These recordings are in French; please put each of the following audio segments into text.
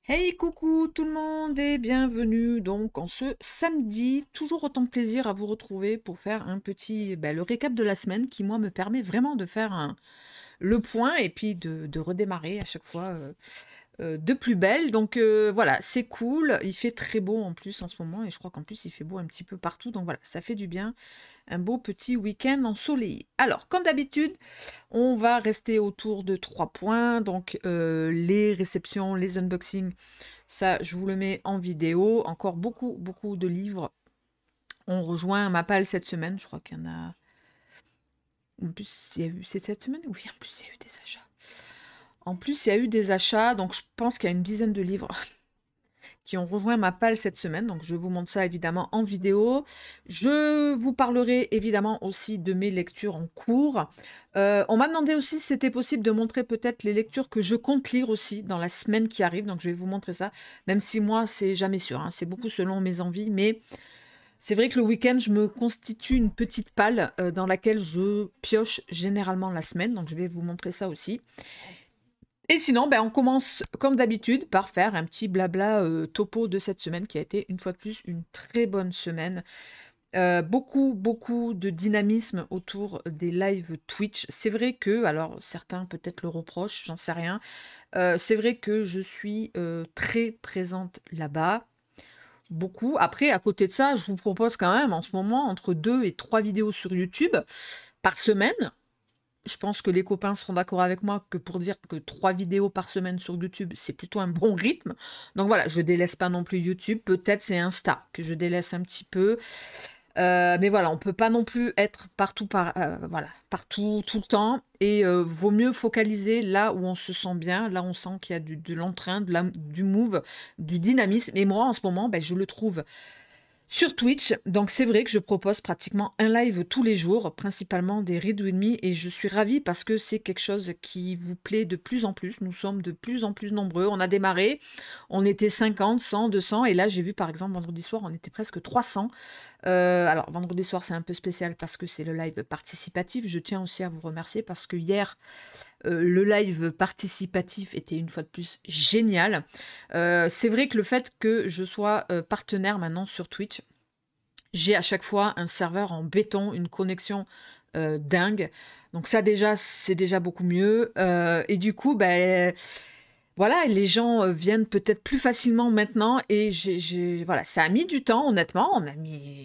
Hey, coucou tout le monde et bienvenue donc en ce samedi. Toujours autant de plaisir à vous retrouver pour faire un petit, le récap de la semaine qui, moi, me permet vraiment de faire le point et puis de redémarrer à chaque fois de plus belle. Donc voilà, c'est cool. Il fait très beau en plus en ce moment et je crois qu'en plus il fait beau un petit peu partout. Donc voilà, ça fait du bien. Un beau petit week-end ensoleillé. Alors, comme d'habitude, on va rester autour de 3 points. Donc les réceptions, les unboxings. Ça, je vous le mets en vidéo. Encore beaucoup, beaucoup de livres ont rejoint ma palle cette semaine. Je crois qu'il y en a. En plus, il y a eu. C'est cette semaine? Oui, en plus, il y a eu des achats. En plus, il y a eu des achats. Donc, je pense qu'il y a une dizaine de livres qui ont rejoint ma palle cette semaine. Donc, je vous montre ça évidemment en vidéo. Je vous parlerai évidemment aussi de mes lectures en cours. On m'a demandé aussi si c'était possible de montrer peut-être les lectures que je compte lire aussi dans la semaine qui arrive. Donc, je vais vous montrer ça. Même si moi, c'est jamais sûr, hein. C'est beaucoup selon mes envies. Mais c'est vrai que le week-end, je me constitue une petite palle dans laquelle je pioche généralement la semaine. Donc, je vais vous montrer ça aussi. Et sinon, on commence comme d'habitude par faire un petit blabla topo de cette semaine qui a été une fois de plus une très bonne semaine. Beaucoup, beaucoup de dynamisme autour des lives Twitch. C'est vrai que, alors certains peut-être le reprochent, j'en sais rien. C'est vrai que je suis très présente là-bas. Beaucoup. Après, à côté de ça, je vous propose quand même en ce moment entre 2 et 3 vidéos sur YouTube par semaine. Je pense que les copains seront d'accord avec moi que pour dire que 3 vidéos par semaine sur YouTube, c'est plutôt un bon rythme. Donc voilà, je délaisse pas non plus YouTube. Peut-être c'est Insta que je délaisse un petit peu. Mais voilà, on peut pas non plus être partout, voilà, partout, tout le temps. Et vaut mieux focaliser là où on se sent bien, là où on sent qu'il y a de l'entrain, du move, du dynamisme. Et moi, en ce moment, je le trouve sur Twitch. Donc c'est vrai que je propose pratiquement un live tous les jours, principalement des Read With Me, et je suis ravie parce que c'est quelque chose qui vous plaît de plus en plus. Nous sommes de plus en plus nombreux. On a démarré, on était 50, 100, 200, et là j'ai vu par exemple vendredi soir, on était presque 300. Alors vendredi soir c'est un peu spécial parce que c'est le live participatif. Je tiens aussi à vous remercier parce que hier le live participatif était une fois de plus génial. C'est vrai que le fait que je sois partenaire maintenant sur Twitch, j'ai à chaque fois un serveur en béton, une connexion dingue. Donc ça déjà, c'est déjà beaucoup mieux. Et du coup, voilà, les gens viennent peut-être plus facilement maintenant et voilà, ça a mis du temps, honnêtement.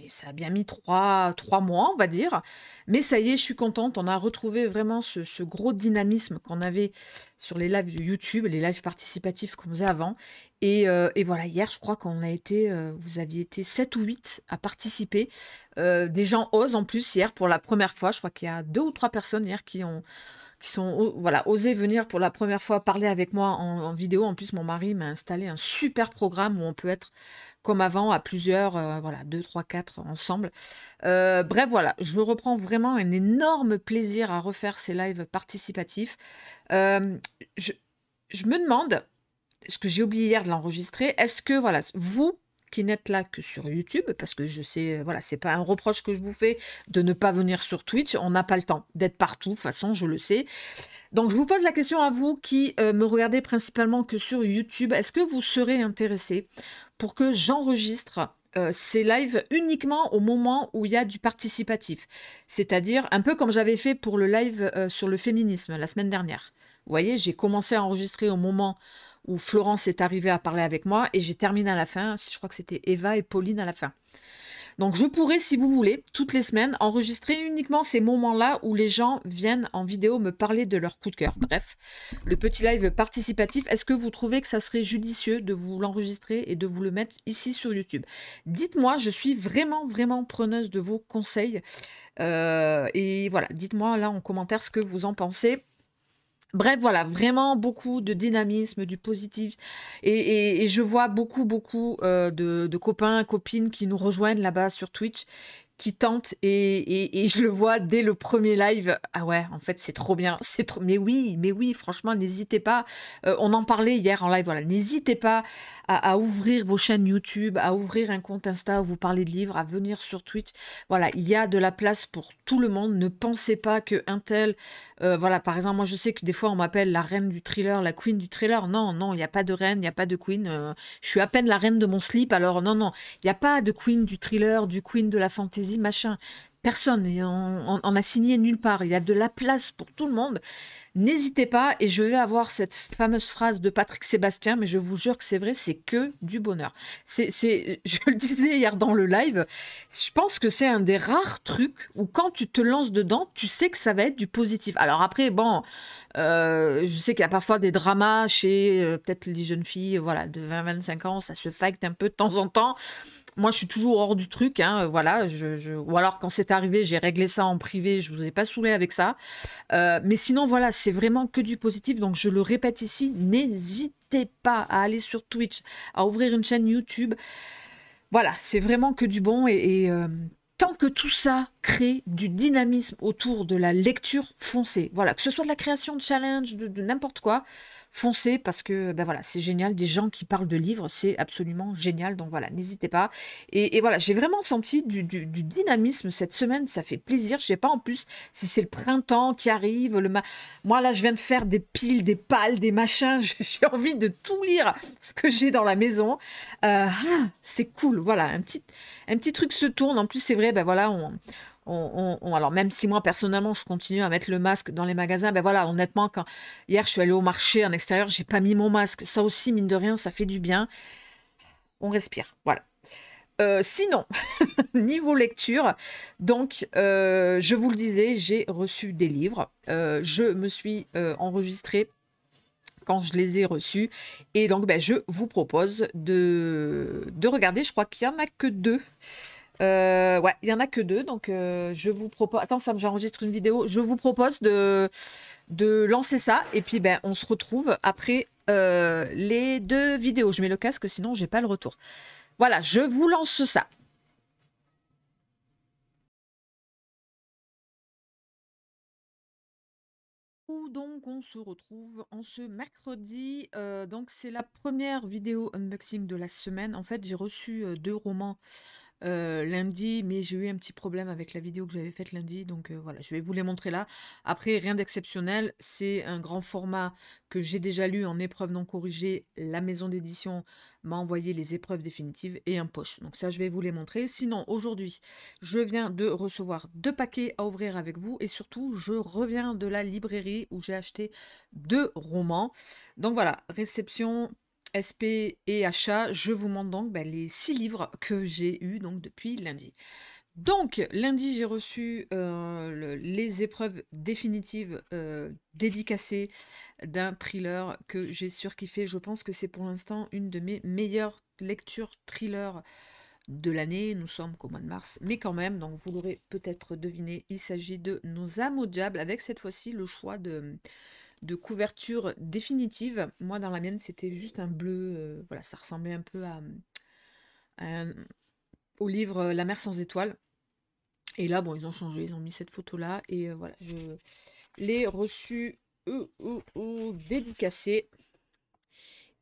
Ça a bien mis trois mois, on va dire. Mais ça y est, je suis contente. On a retrouvé vraiment ce gros dynamisme qu'on avait sur les lives de YouTube, les lives participatifs qu'on faisait avant. Et voilà, hier, je crois qu'on a été, vous aviez été 7 ou 8 à participer. Des gens osent en plus hier pour la première fois. Je crois qu'il y a 2 ou 3 personnes hier qui sont voilà, osé venir pour la première fois parler avec moi en vidéo. En plus, mon mari m'a installé un super programme où on peut être comme avant à plusieurs, voilà, 2, 3, 4 ensemble. Bref, voilà, je reprends vraiment un énorme plaisir à refaire ces lives participatifs. Euh, je, je me demande, ce que j'ai oublié hier de l'enregistrer, est-ce que, voilà, vous qui n'êtes là que sur YouTube, parce que je sais, voilà, c'est pas un reproche que je vous fais de ne pas venir sur Twitch, on n'a pas le temps d'être partout, de toute façon, je le sais. Donc, je vous pose la question à vous qui me regardez principalement que sur YouTube. Est-ce que vous serez intéressé pour que j'enregistre ces lives uniquement au moment où il y a du participatif? C'est-à-dire un peu comme j'avais fait pour le live sur le féminisme la semaine dernière. Vous voyez, j'ai commencé à enregistrer au moment où Florence est arrivée à parler avec moi et j'ai terminé à la fin. Je crois que c'était Eva et Pauline à la fin. Donc je pourrais, si vous voulez, toutes les semaines, enregistrer uniquement ces moments-là où les gens viennent en vidéo me parler de leur coup de cœur. Bref, le petit live participatif, est-ce que vous trouvez que ça serait judicieux de vous l'enregistrer et de vous le mettre ici sur YouTube? Dites-moi, je suis vraiment, vraiment preneuse de vos conseils. Et voilà, dites-moi là en commentaire ce que vous en pensez. Bref, voilà, vraiment beaucoup de dynamisme, du positif. Et je vois beaucoup, beaucoup de copains, copines qui nous rejoignent là-bas sur Twitch, qui tente et je le vois dès le premier live. Ah ouais, en fait, c'est trop bien. C'est trop... mais oui, franchement, n'hésitez pas. On en parlait hier en live. Voilà, n'hésitez pas à ouvrir vos chaînes YouTube, à ouvrir un compte Insta où vous parlez de livres, à venir sur Twitch. Voilà, il y a de la place pour tout le monde. Ne pensez pas que un tel, voilà, par exemple, moi je sais que des fois on m'appelle la reine du thriller, la queen du thriller. Non, non, il n'y a pas de reine, il n'y a pas de queen. Je suis à peine la reine de mon slip. Alors non, non, il n'y a pas de queen du thriller, du queen de la fantasy, machin. Personne, et on a signé nulle part. Il y a de la place pour tout le monde. N'hésitez pas, et je vais avoir cette fameuse phrase de Patrick Sébastien, mais je vous jure que c'est vrai, c'est que du bonheur. Je le disais hier dans le live, je pense que c'est un des rares trucs où quand tu te lances dedans, tu sais que ça va être du positif. Alors après, bon, je sais qu'il y a parfois des dramas chez peut-être les jeunes filles, voilà, de 20-25 ans, ça se fight un peu de temps en temps. Moi, je suis toujours hors du truc, hein, voilà. Ou alors, quand c'est arrivé, j'ai réglé ça en privé, je vous ai pas saoulé avec ça. Mais sinon, voilà, c'est vraiment que du positif. Donc, je le répète ici, n'hésitez pas à aller sur Twitch, à ouvrir une chaîne YouTube. Voilà, c'est vraiment que du bon. Tant que tout ça crée du dynamisme autour de la lecture, foncez. Voilà, que ce soit de la création de challenge, de n'importe quoi, foncez parce que ben voilà, c'est génial. Des gens qui parlent de livres, c'est absolument génial. Donc voilà, n'hésitez pas. Et voilà, j'ai vraiment senti du dynamisme cette semaine. Ça fait plaisir. Je sais pas en plus si c'est le printemps qui arrive. Moi là, je viens de faire des piles, des pales, des machins. J'ai envie de tout lire ce que j'ai dans la maison. C'est cool. Voilà, un petit truc se tourne. En plus, c'est vrai, ben voilà, alors même si moi personnellement je continue à mettre le masque dans les magasins, ben voilà, honnêtement, quand hier je suis allée au marché en extérieur, j'ai pas mis mon masque. Ça aussi, mine de rien, ça fait du bien. On respire, voilà. Sinon, niveau lecture, donc je vous le disais, j'ai reçu des livres. Je me suis enregistrée quand je les ai reçus. Et donc, ben, je vous propose de regarder. Je crois qu'il n'y en a que deux. Ouais, il y en a que deux. Donc, je vous propose... Attends, j'enregistre une vidéo. Je vous propose de lancer ça. Et puis, ben, on se retrouve après les deux vidéos. Je mets le casque, sinon, j'ai pas le retour. Voilà, je vous lance ça. Donc on se retrouve en ce mercredi, donc c'est la première vidéo unboxing de la semaine. En fait, j'ai reçu 2 romans lundi, mais j'ai eu un petit problème avec la vidéo que j'avais faite lundi, donc voilà, je vais vous les montrer là. Après, rien d'exceptionnel, c'est un grand format que j'ai déjà lu en épreuve non corrigée. La maison d'édition m'a envoyé les épreuves définitives et un poche. Donc ça, je vais vous les montrer. Sinon, aujourd'hui, je viens de recevoir 2 paquets à ouvrir avec vous et surtout, je reviens de la librairie où j'ai acheté 2 romans. Donc voilà, réception, SP et achat, je vous montre donc les 6 livres que j'ai eus donc depuis lundi. Donc, lundi, j'ai reçu les épreuves définitives dédicacées d'un thriller que j'ai surkiffé. Je pense que c'est pour l'instant une de mes meilleures lectures thriller de l'année. Nous sommes qu'au mois de mars, mais quand même, donc vous l'aurez peut-être deviné, il s'agit de Nos âmes au diable, avec cette fois-ci le choix de couverture définitive. Moi, dans la mienne, c'était juste un bleu. Voilà, ça ressemblait un peu au livre La mer sans étoiles. Et là, bon, ils ont changé, ils ont mis cette photo-là. Et voilà, je l'ai reçu dédicacé.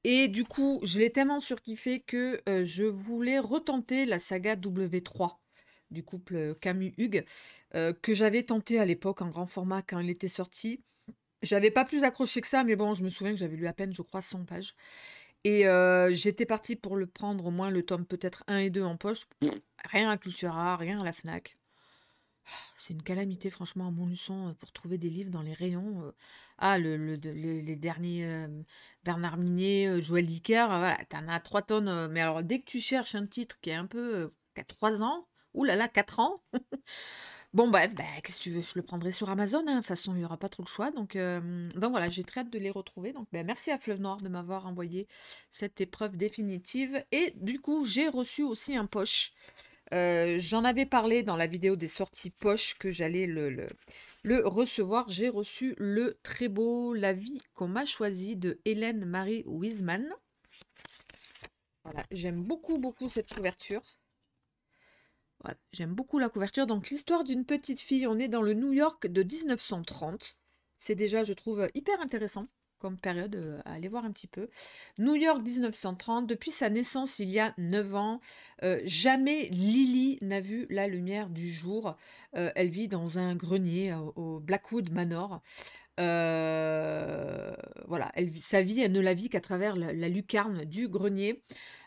Et du coup, je l'ai tellement surkiffé que je voulais retenter la saga W3 du couple Camus-Hugues, que j'avais tenté à l'époque en grand format quand il était sorti. J'avais pas plus accroché que ça, mais bon, je me souviens que j'avais lu à peine, je crois, 100 pages. Et j'étais partie pour le prendre, au moins le tome peut-être 1 et 2 en poche. Rien à Cultura, rien à la Fnac. C'est une calamité, franchement, à Montluçon, pour trouver des livres dans les rayons. Les derniers Bernard Minet, Joël Dicker, voilà, t'en as 3 tonnes. Mais alors, dès que tu cherches un titre qui est un peu... qui a 3 ans, oulala, 4 ans, bon, bref, qu'est-ce que tu veux? Je le prendrai sur Amazon, hein. De toute façon, il n'y aura pas trop le choix. Donc voilà, j'ai très hâte de les retrouver. Donc, merci à Fleuve Noir de m'avoir envoyé cette épreuve définitive. Et du coup, j'ai reçu aussi un poche. J'en avais parlé dans la vidéo des sorties poche que j'allais le recevoir. J'ai reçu le très beau La vie qu'on m'a choisi de Hélène Marie Wiesmann. Voilà, j'aime beaucoup, beaucoup cette couverture. Voilà, j'aime beaucoup la couverture. Donc, l'histoire d'une petite fille, on est dans le New York de 1930. C'est déjà, je trouve, hyper intéressant comme période à aller voir un petit peu. New York 1930, depuis sa naissance il y a 9 ans, jamais Lily n'a vu la lumière du jour. Elle vit dans un grenier au Blackwood Manor. Euh, voilà, sa vie, elle ne la vit qu'à travers la lucarne du grenier.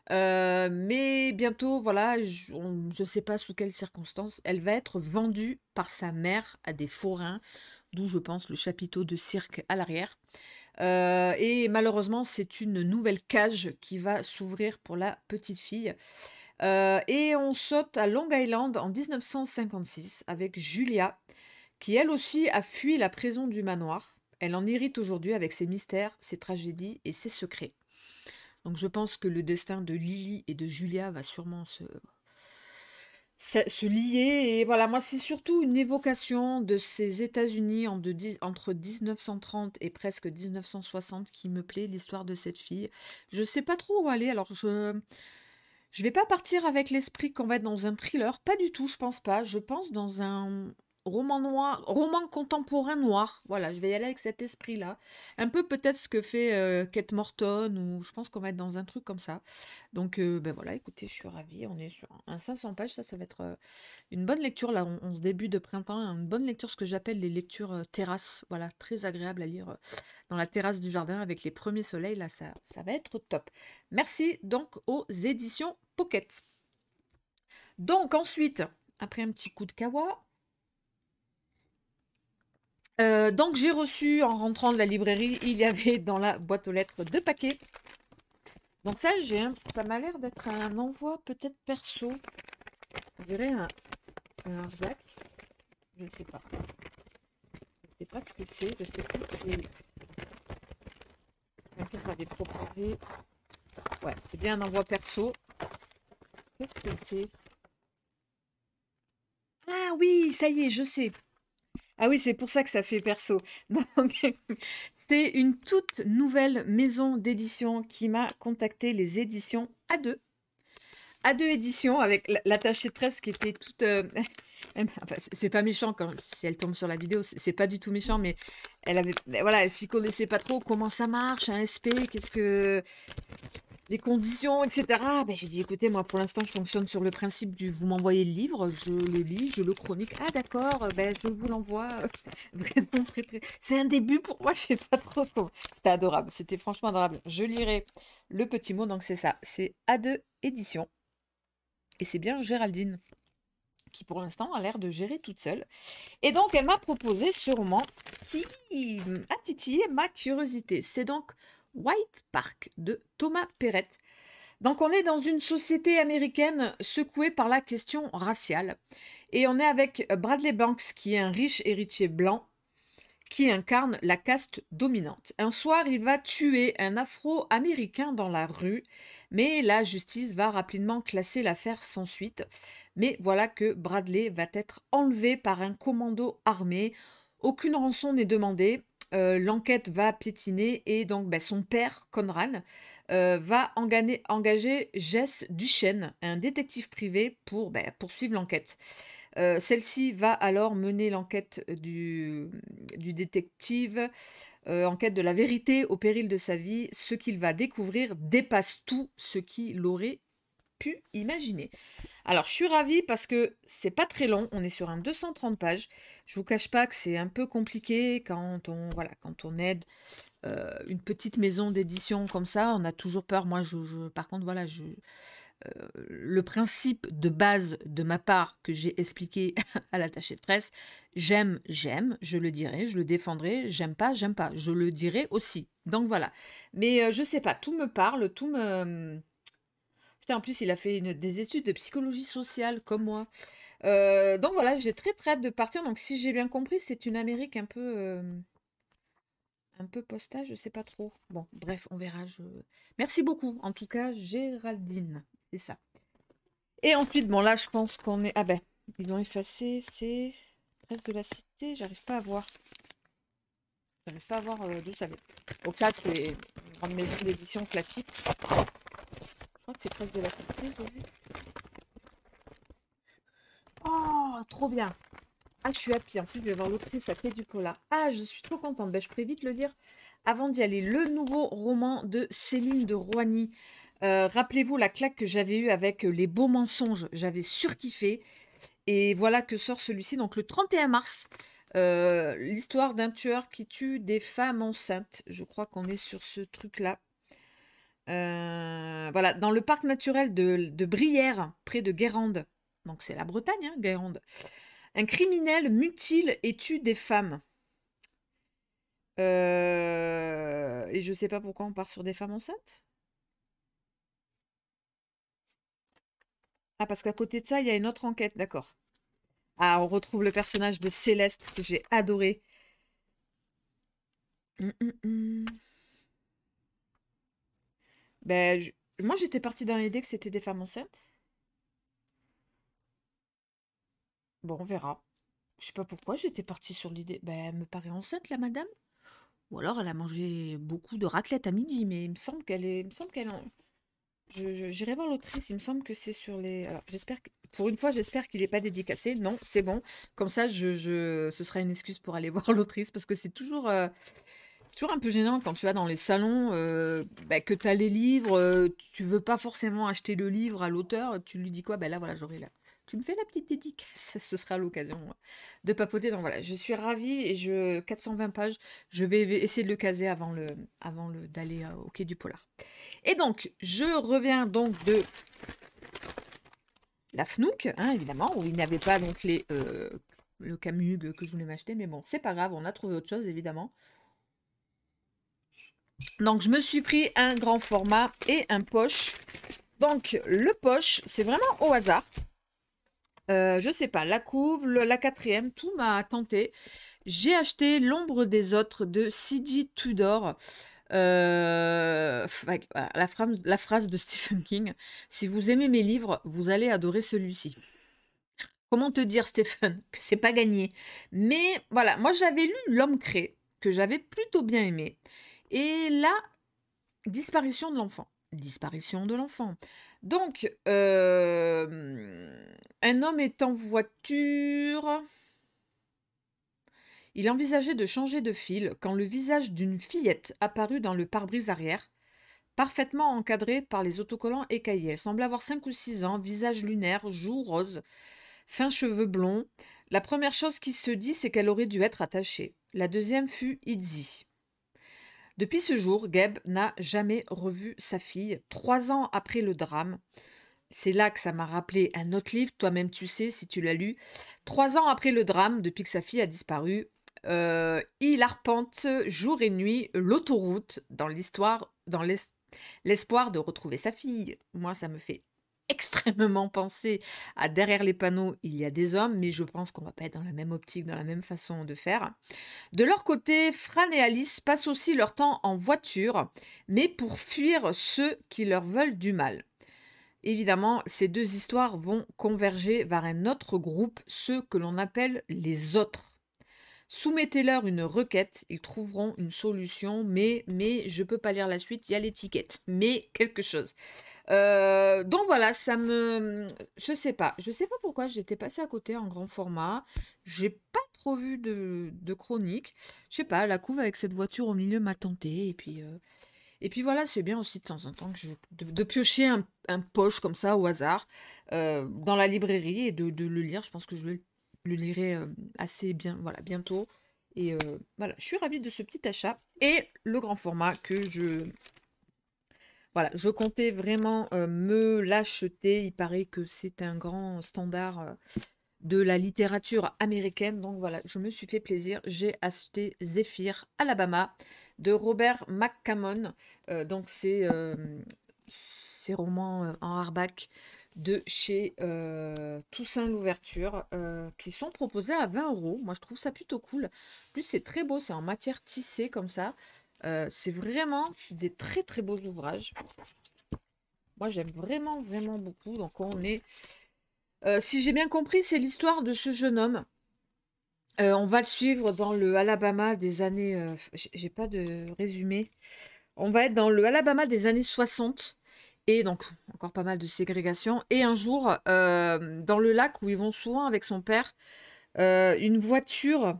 Mais bientôt, voilà, je ne sais pas sous quelles circonstances, elle va être vendue par sa mère à des forains, d'où je pense le chapiteau de cirque à l'arrière. Et malheureusement, c'est une nouvelle cage qui va s'ouvrir pour la petite fille. Et on saute à Long Island en 1956 avec Julia, qui elle aussi a fui la prison du manoir. Elle en hérite aujourd'hui avec ses mystères, ses tragédies et ses secrets. Donc je pense que le destin de Lily et de Julia va sûrement se lier. Et voilà, moi c'est surtout une évocation de ces États-Unis entre 1930 et presque 1960 qui me plaît, l'histoire de cette fille. Je sais pas trop où aller, alors je vais pas partir avec l'esprit qu'on va être dans un thriller, pas du tout, je pense pas. Je pense dans un roman noir, roman contemporain noir. Voilà, je vais y aller avec cet esprit-là. Un peu peut-être ce que fait Kate Morton, ou je pense qu'on va être dans un truc comme ça. Donc, ben voilà, écoutez, je suis ravie. On est sur un 500 pages, ça va être une bonne lecture là, on se début de printemps, une bonne lecture, ce que j'appelle les lectures terrasse. Voilà, très agréable à lire dans la terrasse du jardin avec les premiers soleils. Là, ça va être top. Merci donc aux éditions Pocket. Donc ensuite, après un petit coup de kawa, donc j'ai reçu en rentrant de la librairie, il y avait dans la boîte aux lettres 2 paquets. Donc ça, ça m'a l'air d'être un envoi peut-être perso. On dirait un Jack. Je ne sais pas. Je ne sais pas ce que c'est. Je sais plus si quelqu'un m'avait proposé. Ouais, c'est bien un envoi perso. Qu'est-ce que c'est? Ah oui, ça y est, je sais. Ah oui, c'est pour ça que ça fait perso. Donc, c'est une toute nouvelle maison d'édition qui m'a contacté, les éditions A2. A2 éditions avec l'attachée de presse qui était toute. Enfin, c'est pas méchant quand si elle tombe sur la vidéo, c'est pas du tout méchant, mais voilà, elle s'y connaissait pas trop comment ça marche, un SP, qu'est-ce que les conditions, etc. Ben, j'ai dit, écoutez, moi, pour l'instant, je fonctionne sur le principe du vous m'envoyez le livre, je le lis, je le chronique. Ah, d'accord, ben, je vous l'envoie. Vraiment très, très. C'est un début pour moi, je sais pas trop comment. C'était adorable, c'était franchement adorable. Je lirai le petit mot, donc c'est ça. C'est A2 Édition. Et c'est bien Géraldine qui, pour l'instant, a l'air de gérer toute seule. Et donc, elle m'a proposé ce roman qui a titillé ma curiosité. C'est donc White Park de Thomas Perrette. Donc on est dans une société américaine secouée par la question raciale. Et on est avec Bradley Banks qui est un riche héritier blanc qui incarne la caste dominante. Un soir, il va tuer un Afro-Américain dans la rue, mais la justice va rapidement classer l'affaire sans suite. Mais voilà que Bradley va être enlevé par un commando armé. Aucune rançon n'est demandée. L'enquête va piétiner et donc son père, Conran, va engager Jess Duchesne, un détective privé, pour poursuivre l'enquête. Celle-ci va alors mener l'enquête du détective, enquête de la vérité au péril de sa vie. Ce qu'il va découvrir dépasse tout ce qu'il aurait pu imaginer. Alors, je suis ravie parce que c'est pas très long, on est sur un 230 pages. Je vous cache pas que c'est un peu compliqué quand on aide une petite maison d'édition comme ça, on a toujours peur. Moi, par contre, voilà, le principe de base de ma part que j'ai expliqué à l'attaché de presse, j'aime, je le dirai, je le défendrai, j'aime pas, je le dirai aussi. Donc voilà. Mais je sais pas, tout me parle, tout me... Putain, en plus, il a fait des études de psychologie sociale comme moi. Donc voilà, j'ai très très hâte de partir. Donc si j'ai bien compris, c'est une Amérique un peu postage, je sais pas trop. Bon, bref, on verra. Merci beaucoup, en tout cas, Géraldine. C'est ça. Et ensuite, bon, là, je pense qu'on est... Ah ben, ils ont effacé, c'est... Presse de la Cité, j'arrive pas à voir. J'arrive pas à voir d'où ça vient. Donc ça, c'est une grande maison d'édition classique. Je crois que c'est Presse de la Cité, j'ai vu. trop bien. Ah, je suis happy. En plus, je vais voir l'autrice, ça fait du polar. Ah, je suis trop contente. Ben, je pourrais vite le lire avant d'y aller. Le nouveau roman de Céline de Roigny. Rappelez-vous la claque que j'avais eue avec Les Beaux Mensonges. J'avais surkiffé. Et voilà que sort celui-ci, donc le 31 mars. L'histoire d'un tueur qui tue des femmes enceintes. Je crois qu'on est sur ce truc-là. Voilà, dans le parc naturel de Brière, près de Guérande. Donc c'est la Bretagne, hein, Guérande. Un criminel mutile et tue des femmes. Et je sais pas pourquoi on part sur des femmes enceintes. Ah, parce qu'à côté de ça, il y a une autre enquête, d'accord. Ah, on retrouve le personnage de Céleste que j'ai adoré. Hum, hum, hum. Ben, moi, j'étais partie dans l'idée que c'était des femmes enceintes. Bon, on verra. Je sais pas pourquoi j'étais partie sur l'idée. Ben, elle me paraît enceinte, la madame. Ou alors elle a mangé beaucoup de raclette à midi, mais il me semble qu'elle est. Il me semble qu'elle en. J'irai voir l'autrice, il me semble que c'est sur les. Alors, j'espère que. Pour une fois, j'espère qu'il n'est pas dédicacé. Non, c'est bon. Comme ça, ce sera une excuse pour aller voir l'autrice parce que c'est toujours un peu gênant quand tu vas dans les salons, bah, que tu as les livres, tu veux pas forcément acheter le livre à l'auteur, tu lui dis quoi? Ben là, voilà, j'aurai là. Tu me fais la petite dédicace, ce sera l'occasion de papoter. Donc voilà, je suis ravie et 420 pages, je vais essayer de le caser d'aller au quai du Polar. Et donc, je reviens donc de la FNOOK, hein, évidemment, où il n'y avait pas donc le Camus que je voulais m'acheter, mais bon, c'est pas grave, on a trouvé autre chose, évidemment. Donc, je me suis pris un grand format et un poche. Donc, le poche, c'est vraiment au hasard. Je sais pas, la couve, la quatrième, tout m'a tenté. J'ai acheté L'ombre des autres de C.J. Tudor. La phrase de Stephen King. Si vous aimez mes livres, vous allez adorer celui-ci. Comment te dire, Stephen, que c'est pas gagné. Mais voilà, moi j'avais lu L'homme crée, que j'avais plutôt bien aimé. Et là, disparition de l'enfant. Disparition de l'enfant. Donc, un homme est en voiture. Il envisageait de changer de fil quand le visage d'une fillette apparut dans le pare-brise arrière, parfaitement encadré par les autocollants écaillés. Elle semblait avoir 5 ou 6 ans, visage lunaire, joues roses, fins cheveux blonds. La première chose qui se dit, c'est qu'elle aurait dû être attachée. La deuxième fut Itzy. Depuis ce jour, Gabe n'a jamais revu sa fille. 3 ans après le drame, c'est là que ça m'a rappelé un autre livre, toi-même tu sais si tu l'as lu. 3 ans après le drame, depuis que sa fille a disparu, il arpente jour et nuit l'autoroute dans l'espoir de retrouver sa fille. Moi, ça me fait extrêmement penser à Derrière les panneaux, il y a des hommes, mais je pense qu'on va pas être dans la même optique, dans la même façon de faire. De leur côté, Fran et Alice passent aussi leur temps en voiture, mais pour fuir ceux qui leur veulent du mal. Évidemment, ces deux histoires vont converger vers un autre groupe, ceux que l'on appelle les autres. Soumettez-leur une requête, ils trouveront une solution, mais je peux pas lire la suite, il y a l'étiquette, mais quelque chose. Donc voilà, je sais pas pourquoi j'étais passée à côté en grand format, j'ai pas trop vu de chronique, je sais pas, la couve avec cette voiture au milieu m'a tenté, et puis voilà, c'est bien aussi de temps en temps de piocher un poche comme ça au hasard dans la librairie et de le lire, je pense que je le lirai assez bien, voilà, bientôt. Et voilà, je suis ravie de ce petit achat. Et le grand format voilà, je comptais vraiment me l'acheter. Il paraît que c'est un grand standard de la littérature américaine. Donc voilà, je me suis fait plaisir. J'ai acheté Zephyr, Alabama, de Robert McCammon. Donc c'est ces romans en hardback de chez Toussaint Louverture qui sont proposés à 20 euros. Moi, je trouve ça plutôt cool. En plus, c'est très beau, c'est en matière tissée comme ça. C'est vraiment des très très beaux ouvrages. Moi, j'aime vraiment vraiment beaucoup. Donc, on est... si j'ai bien compris, c'est l'histoire de ce jeune homme. On va le suivre dans le Alabama des années... j'ai pas de résumé. On va être dans le Alabama des années 60. Et donc, encore pas mal de ségrégation. Et un jour, dans le lac où ils vont souvent avec son père, une voiture...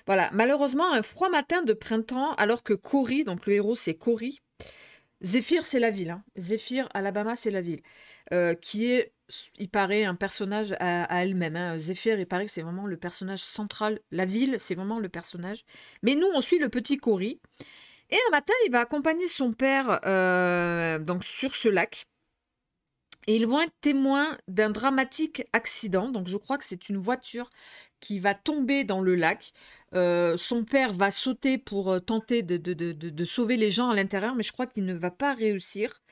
Voilà, malheureusement, un froid matin de printemps, alors que Cory, donc le héros c'est Cory, Zéphyr c'est la ville, hein. Zéphyr, Alabama c'est la ville, qui est, il paraît, un personnage à elle-même, hein. Zéphyr, il paraît que c'est vraiment le personnage central, la ville c'est vraiment le personnage. Mais nous, on suit le petit Cory, et un matin, il va accompagner son père donc sur ce lac. Et ils vont être témoins d'un dramatique accident. Donc je crois que c'est une voiture qui va tomber dans le lac. Son père va sauter pour tenter de sauver les gens à l'intérieur, mais je crois qu'il ne va pas réussir.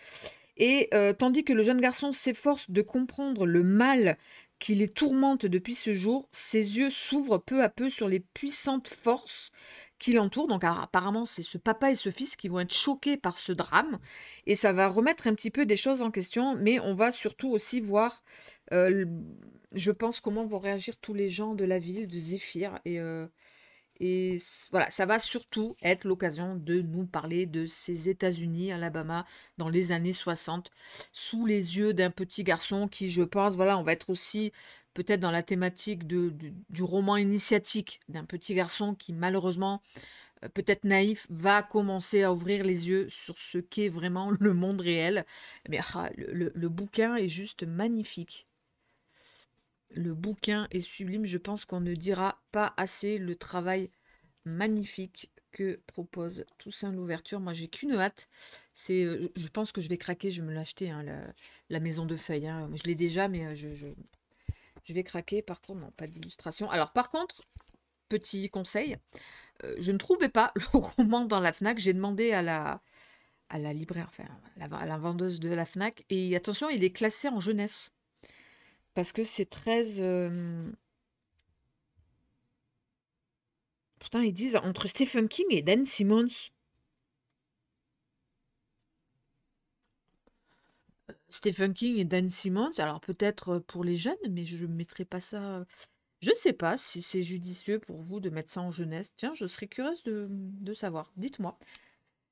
Et tandis que le jeune garçon s'efforce de comprendre le mal qui les tourmente depuis ce jour, ses yeux s'ouvrent peu à peu sur les puissantes forces qui l'entourent. Donc apparemment, c'est ce papa et ce fils qui vont être choqués par ce drame. Et ça va remettre un petit peu des choses en question, mais on va surtout aussi voir, je pense, comment vont réagir tous les gens de la ville, de Zéphyr. Et voilà, ça va surtout être l'occasion de nous parler de ces États-Unis, Alabama, dans les années 60, sous les yeux d'un petit garçon qui, je pense, voilà, on va être aussi peut-être dans la thématique du roman initiatique d'un petit garçon qui, malheureusement, peut-être naïf, va commencer à ouvrir les yeux sur ce qu'est vraiment le monde réel. Mais le bouquin est juste magnifique. Le bouquin est sublime, je pense qu'on ne dira pas assez le travail magnifique que propose Toussaint Louverture. Moi, j'ai qu'une hâte, c'est, je pense que je vais craquer, je vais me l'acheter, hein, la maison de feuilles. Hein. Je l'ai déjà, mais je vais craquer. Par contre, non, pas d'illustration. Alors, par contre, petit conseil, je ne trouvais pas le roman dans la FNAC. J'ai demandé à la libraire, enfin, à la vendeuse de la FNAC, et attention, il est classé en jeunesse. Parce que c'est 13... Pourtant, ils disent entre Stephen King et Dan Simmons. Stephen King et Dan Simmons, alors peut-être pour les jeunes, mais je ne mettrai pas ça... Je ne sais pas si c'est judicieux pour vous de mettre ça en jeunesse. Tiens, je serais curieuse de savoir. Dites-moi.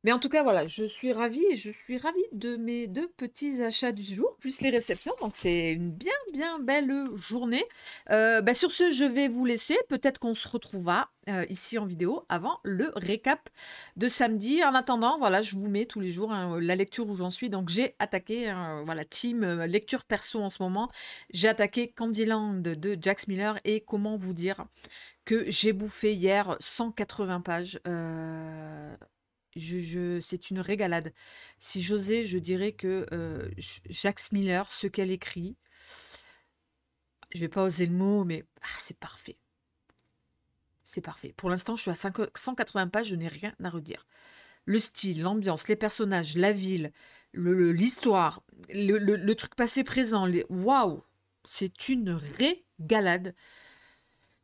Mais en tout cas, voilà, je suis ravie et je suis ravie de mes 2 petits achats du jour, plus les réceptions. Donc, c'est une bien, bien belle journée. Sur ce, je vais vous laisser. Peut-être qu'on se retrouvera ici en vidéo avant le récap de samedi. En attendant, voilà, je vous mets tous les jours, hein, la lecture où j'en suis. Donc, j'ai attaqué, voilà, team lecture perso en ce moment. J'ai attaqué Candyland de Jax Miller et comment vous dire que j'ai bouffé hier 180 pages. C'est une régalade. Si j'osais, je dirais que Jax Miller, ce qu'elle écrit, je vais pas oser le mot, mais c'est parfait. C'est parfait. Pour l'instant, je suis à 180 pages, je n'ai rien à redire. Le style, l'ambiance, les personnages, la ville, l'histoire, le truc passé-présent, waouh, c'est une régalade.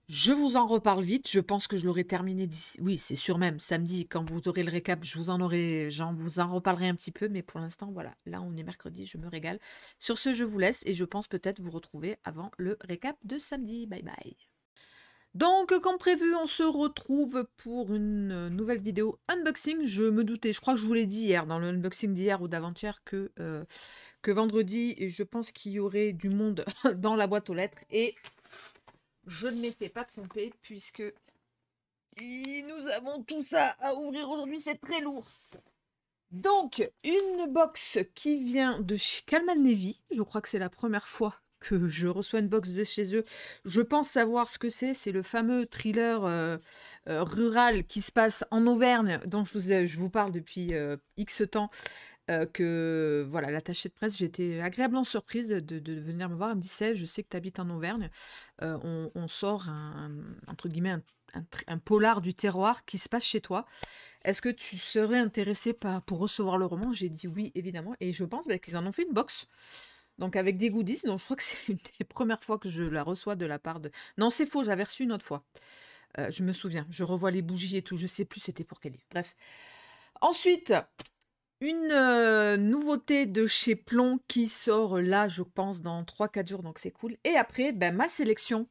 Je vous en reparle vite, je pense que je l'aurai terminé d'ici... Oui, c'est sûr même, samedi, quand vous aurez le récap, j'en vous en reparlerai un petit peu, mais pour l'instant, voilà, là on est mercredi, je me régale. Sur ce, je vous laisse et je pense peut-être vous retrouver avant le récap de samedi. Bye bye. Donc, comme prévu, on se retrouve pour une nouvelle vidéo unboxing. Je me doutais, je crois que je vous l'ai dit hier, dans le unboxing d'hier ou d'avant-hier, que vendredi, je pense qu'il y aurait du monde dans la boîte aux lettres. Et je ne m'étais pas trompée, puisque nous avons tout ça à ouvrir aujourd'hui, c'est très lourd. Donc, une box qui vient de chez Calman Levy. Je crois que c'est la première fois que je reçois une box de chez eux. Je pense savoir ce que c'est. C'est le fameux thriller rural qui se passe en Auvergne, dont je vous parle depuis X temps. Que voilà, l'attachée de presse, j'étais agréablement surprise de venir me voir. Elle me dit, je sais que tu habites en Auvergne. On sort entre guillemets un polar du terroir qui se passe chez toi. Est-ce que tu serais intéressé pour recevoir le roman? J'ai dit oui, évidemment. Et je pense qu'ils en ont fait une box. Donc avec des goodies. Donc je crois que c'est une des premières fois que je la reçois de la part de... Non, c'est faux, j'avais reçu une autre fois. Je me souviens. Je revois les bougies et tout. Je sais plus c'était pour quel livre. Bref. Ensuite... Une nouveauté de chez Plon qui sort là, je pense, dans 3-4 jours, donc c'est cool. Et après, ma sélection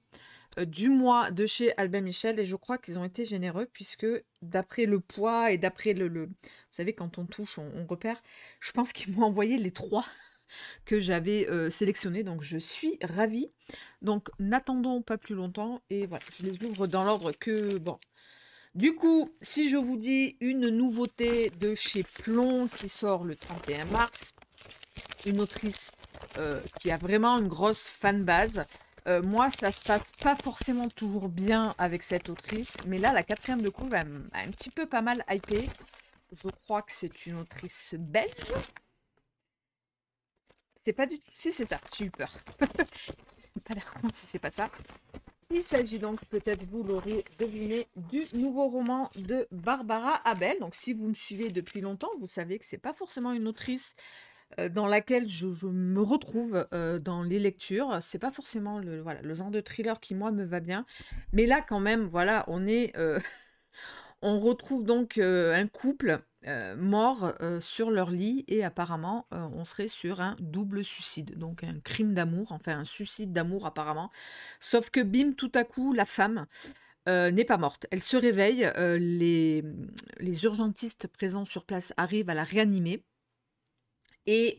du mois de chez Albin Michel et je crois qu'ils ont été généreux puisque d'après le poids et d'après vous savez, quand on touche, on repère. Je pense qu'ils m'ont envoyé les 3 que j'avais sélectionnés, donc je suis ravie. Donc n'attendons pas plus longtemps et voilà, je les ouvre dans l'ordre que bon. Du coup, si je vous dis une nouveauté de chez Plon qui sort le 31 mars, une autrice qui a vraiment une grosse fanbase. Moi, ça se passe pas forcément toujours bien avec cette autrice, mais là, la 4e de couve a un petit peu pas mal hypé. Je crois que c'est une autrice belge. C'est pas du tout... Si, c'est ça, j'ai eu peur. Pas l'air con si c'est pas ça. Il s'agit donc, peut-être vous l'aurez deviné, du nouveau roman de Barbara Abel. Donc si vous me suivez depuis longtemps, vous savez que c'est pas forcément une autrice dans laquelle je me retrouve dans les lectures. C'est pas forcément voilà, le genre de thriller qui, moi, me va bien. Mais là, quand même, voilà, on retrouve donc un couple mort sur leur lit et apparemment, on serait sur un double suicide. Donc un crime d'amour, enfin un suicide d'amour apparemment. Sauf que bim, tout à coup, la femme n'est pas morte. Elle se réveille, les urgentistes présents sur place arrivent à la réanimer. Et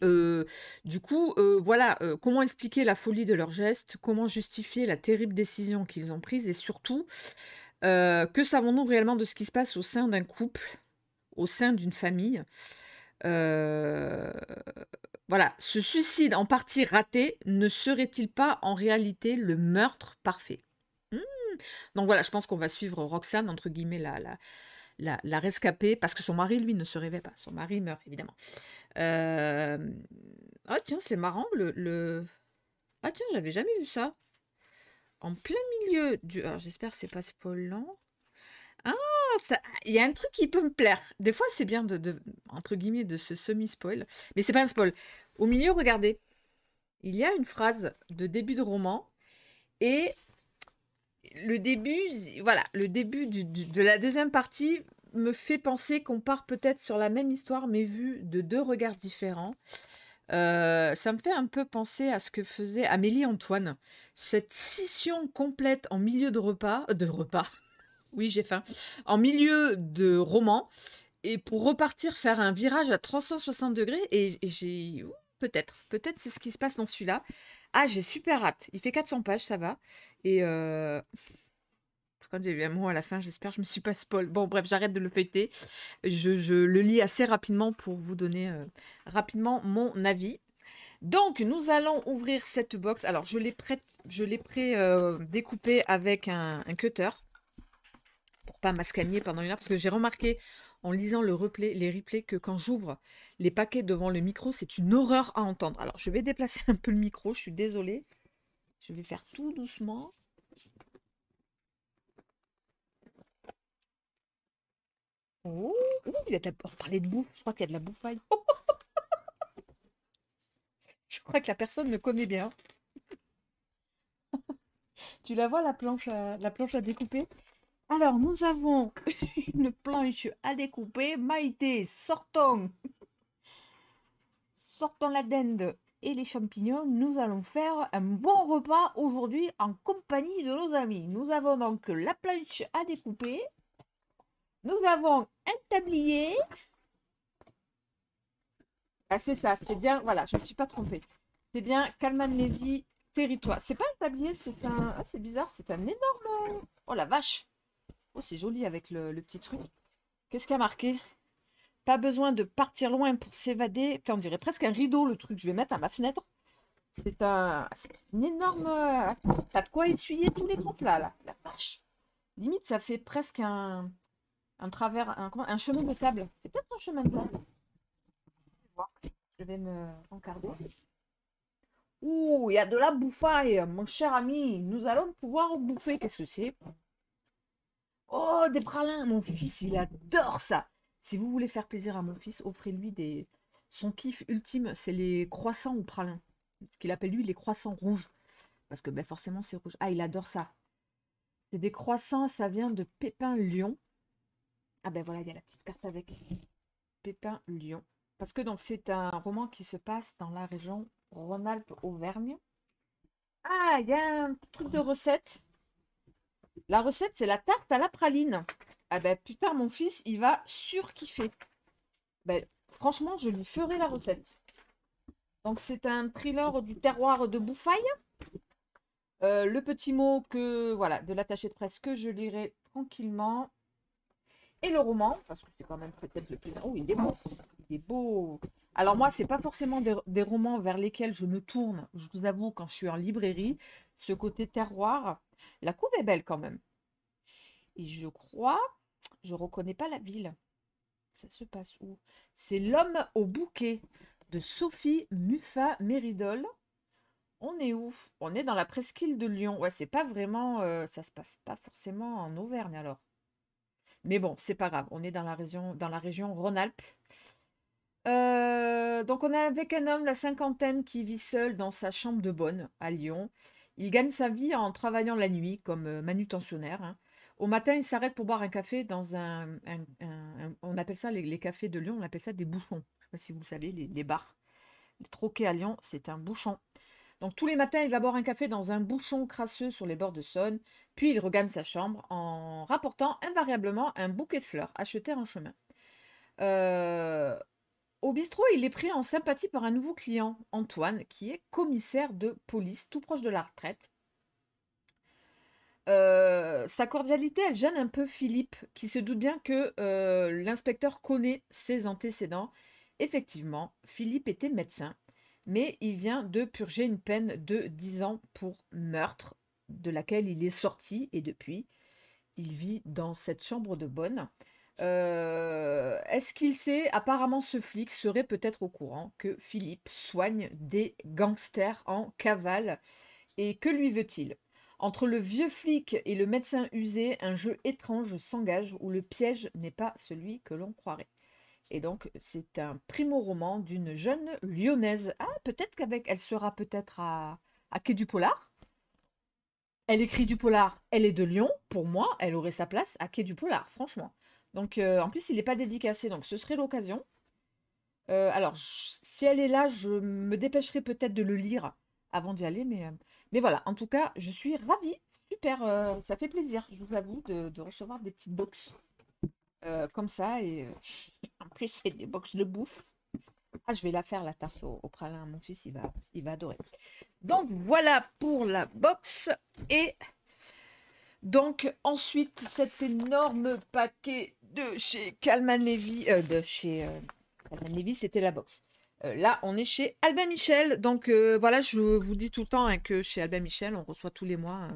du coup, voilà, comment expliquer la folie de leurs gestes, comment justifier la terrible décision qu'ils ont prise et surtout, que savons-nous réellement de ce qui se passe au sein d'un couple, au sein d'une famille? Heu, voilà, ce suicide en partie raté ne serait-il pas en réalité le meurtre parfait? Mmh, donc voilà, je pense qu'on va suivre Roxane, entre guillemets, la rescapée, parce que son mari, lui, ne se réveille pas. Son mari meurt, évidemment. Ah tiens, c'est marrant, ah tiens, j'avais jamais vu ça. En plein milieu du... Alors j'espère que c'est pas spoilant. Ah, il y a un truc qui peut me plaire. Des fois, c'est bien entre guillemets, de se semi-spoil. Mais c'est pas un spoil. Au milieu, regardez. Il y a une phrase de début de roman. Et le début, voilà, le début de la deuxième partie me fait penser qu'on part peut-être sur la même histoire, mais vue de 2 regards différents. Ça me fait un peu penser à ce que faisait Amélie Antoine. Cette scission complète en milieu de repas, oui j'ai faim, en milieu de roman, et pour repartir faire un virage à 360 degrés, et j'ai... peut-être c'est ce qui se passe dans celui-là. Ah, j'ai super hâte. Il fait 400 pages, ça va. Et quand j'ai eu un mot à la fin, j'espère que je me suis pas spoil. Bon, bref, j'arrête de le feuilleter. Je le lis assez rapidement pour vous donner rapidement mon avis. Donc, nous allons ouvrir cette box. Alors, je l'ai découpé avec un cutter pour pas m'ascagner pendant 1 heure, parce que j'ai remarqué en lisant les replays, que quand j'ouvre les paquets devant le micro, c'est une horreur à entendre. Alors, je vais déplacer un peu le micro, je suis désolée. Je vais faire tout doucement. Oh, il y a on parlait de bouffe, je crois qu'il y a de la bouffaille. Oh, je crois que la personne me connaît bien. Tu la vois, la planche à découper? Alors, nous avons une planche à découper. Maïté, sortons la dinde et les champignons. Nous allons faire un bon repas aujourd'hui en compagnie de nos amis. Nous avons donc la planche à découper. Nous avons un tablier. Ah, c'est ça, c'est bien. Voilà, je ne me suis pas trompée. C'est bien Calman Levy Territoire. C'est pas un tablier, c'est un... Ah, c'est bizarre, c'est un énorme... Oh la vache! Oh, c'est joli avec le petit truc. Qu'est-ce qu'il y a marqué? Pas besoin de partir loin pour s'évader. On dirait presque un rideau, le truc. Je vais mettre à ma fenêtre. C'est une énorme... T'as de quoi essuyer tous les grands plats, là. La vache! Limite, ça fait presque un travers... un chemin de table. C'est peut-être un chemin de table. Je vais me rencarder. Ouh, il y a de la bouffaille, mon cher ami. Nous allons pouvoir bouffer. Qu'est-ce que c'est? Oh, des pralins. Mon fils, il adore ça. Si vous voulez faire plaisir à mon fils, offrez-lui des... Son kiff ultime, c'est les croissants au pralin. Ce qu'il appelle lui les croissants rouges. Parce que ben, forcément, c'est rouge. Ah, il adore ça. C'est des croissants, ça vient de Pépin Lyon. Ah ben voilà, il y a la petite carte avec Pépin Lyon. Parce que donc c'est un roman qui se passe dans la région Rhône-Alpes-Auvergne. Ah, il y a un truc de recette. La recette, c'est la tarte à la praline. Ah ben putain, mon fils, il va surkiffer. Ben, franchement, je lui ferai la recette. Donc, c'est un thriller du terroir de Bouffaille. Le petit mot que, voilà, de l'attaché de presse que je lirai tranquillement. Et le roman, parce que c'est quand même peut-être le plus... Oh, il est beau. Il est beau. Alors moi, c'est pas forcément des romans vers lesquels je me tourne. Je vous avoue, quand je suis en librairie, ce côté terroir, la couve est belle quand même. Et je crois, je reconnais pas la ville. Ça se passe où? C'est L'homme au bouquet de Sophie Muffat Méridol. On est où? On est dans la presqu'île de Lyon. Ouais, c'est pas vraiment, ça se passe pas forcément en Auvergne alors. Mais bon, c'est pas grave. On est dans la région Rhône-Alpes. Donc on est avec un homme, la cinquantaine, qui vit seul dans sa chambre de bonne à Lyon. Il gagne sa vie en travaillant la nuit comme manutentionnaire, hein. Au matin, il s'arrête pour boire un café dans on appelle ça les cafés de Lyon, on appelle ça des bouchons. Je sais pas si vous le savez, les bars. Les troquets à Lyon, c'est un bouchon. Donc tous les matins, il va boire un café dans un bouchon crasseux sur les bords de Saône, puis il regagne sa chambre en rapportant invariablement un bouquet de fleurs acheté en chemin. Euh, Au bistrot, il est pris en sympathie par un nouveau client, Antoine, qui est commissaire de police, tout proche de la retraite. Sa cordialité, elle gêne un peu Philippe, qui se doute bien que l'inspecteur connaît ses antécédents. Effectivement, Philippe était médecin, mais il vient de purger une peine de 10 ans pour meurtre, de laquelle il est sorti, et depuis, il vit dans cette chambre de bonne. Est-ce qu'il sait? Apparemment, ce flic serait peut-être au courant que Philippe soigne des gangsters en cavale. Et que lui veut-il? Entre le vieux flic et le médecin usé, un jeu étrange s'engage où le piège n'est pas celui que l'on croirait. Et donc, c'est un primo-roman d'une jeune lyonnaise. Ah, peut-être qu'avec, elle sera peut-être à Quai du Polar. Elle écrit du polar, elle est de Lyon. Pour moi, elle aurait sa place à Quai du Polar, franchement. Donc, en plus, il n'est pas dédicacé, donc ce serait l'occasion. Alors, si elle est là, je me dépêcherai peut-être de le lire avant d'y aller, mais voilà. En tout cas, je suis ravie. Super, ça fait plaisir, je vous avoue, de recevoir des petites box comme ça. Et en plus, c'est des box de bouffe. Ah, je vais la faire, la tarte au pralin. Mon fils, il va adorer. Donc, voilà pour la box. Et donc, ensuite, cet énorme paquet de chez Calman Levy, Calman Levy, c'était la box. Là, on est chez Albin Michel. Donc, voilà, je vous dis tout le temps hein, que chez Albin Michel, on reçoit tous les mois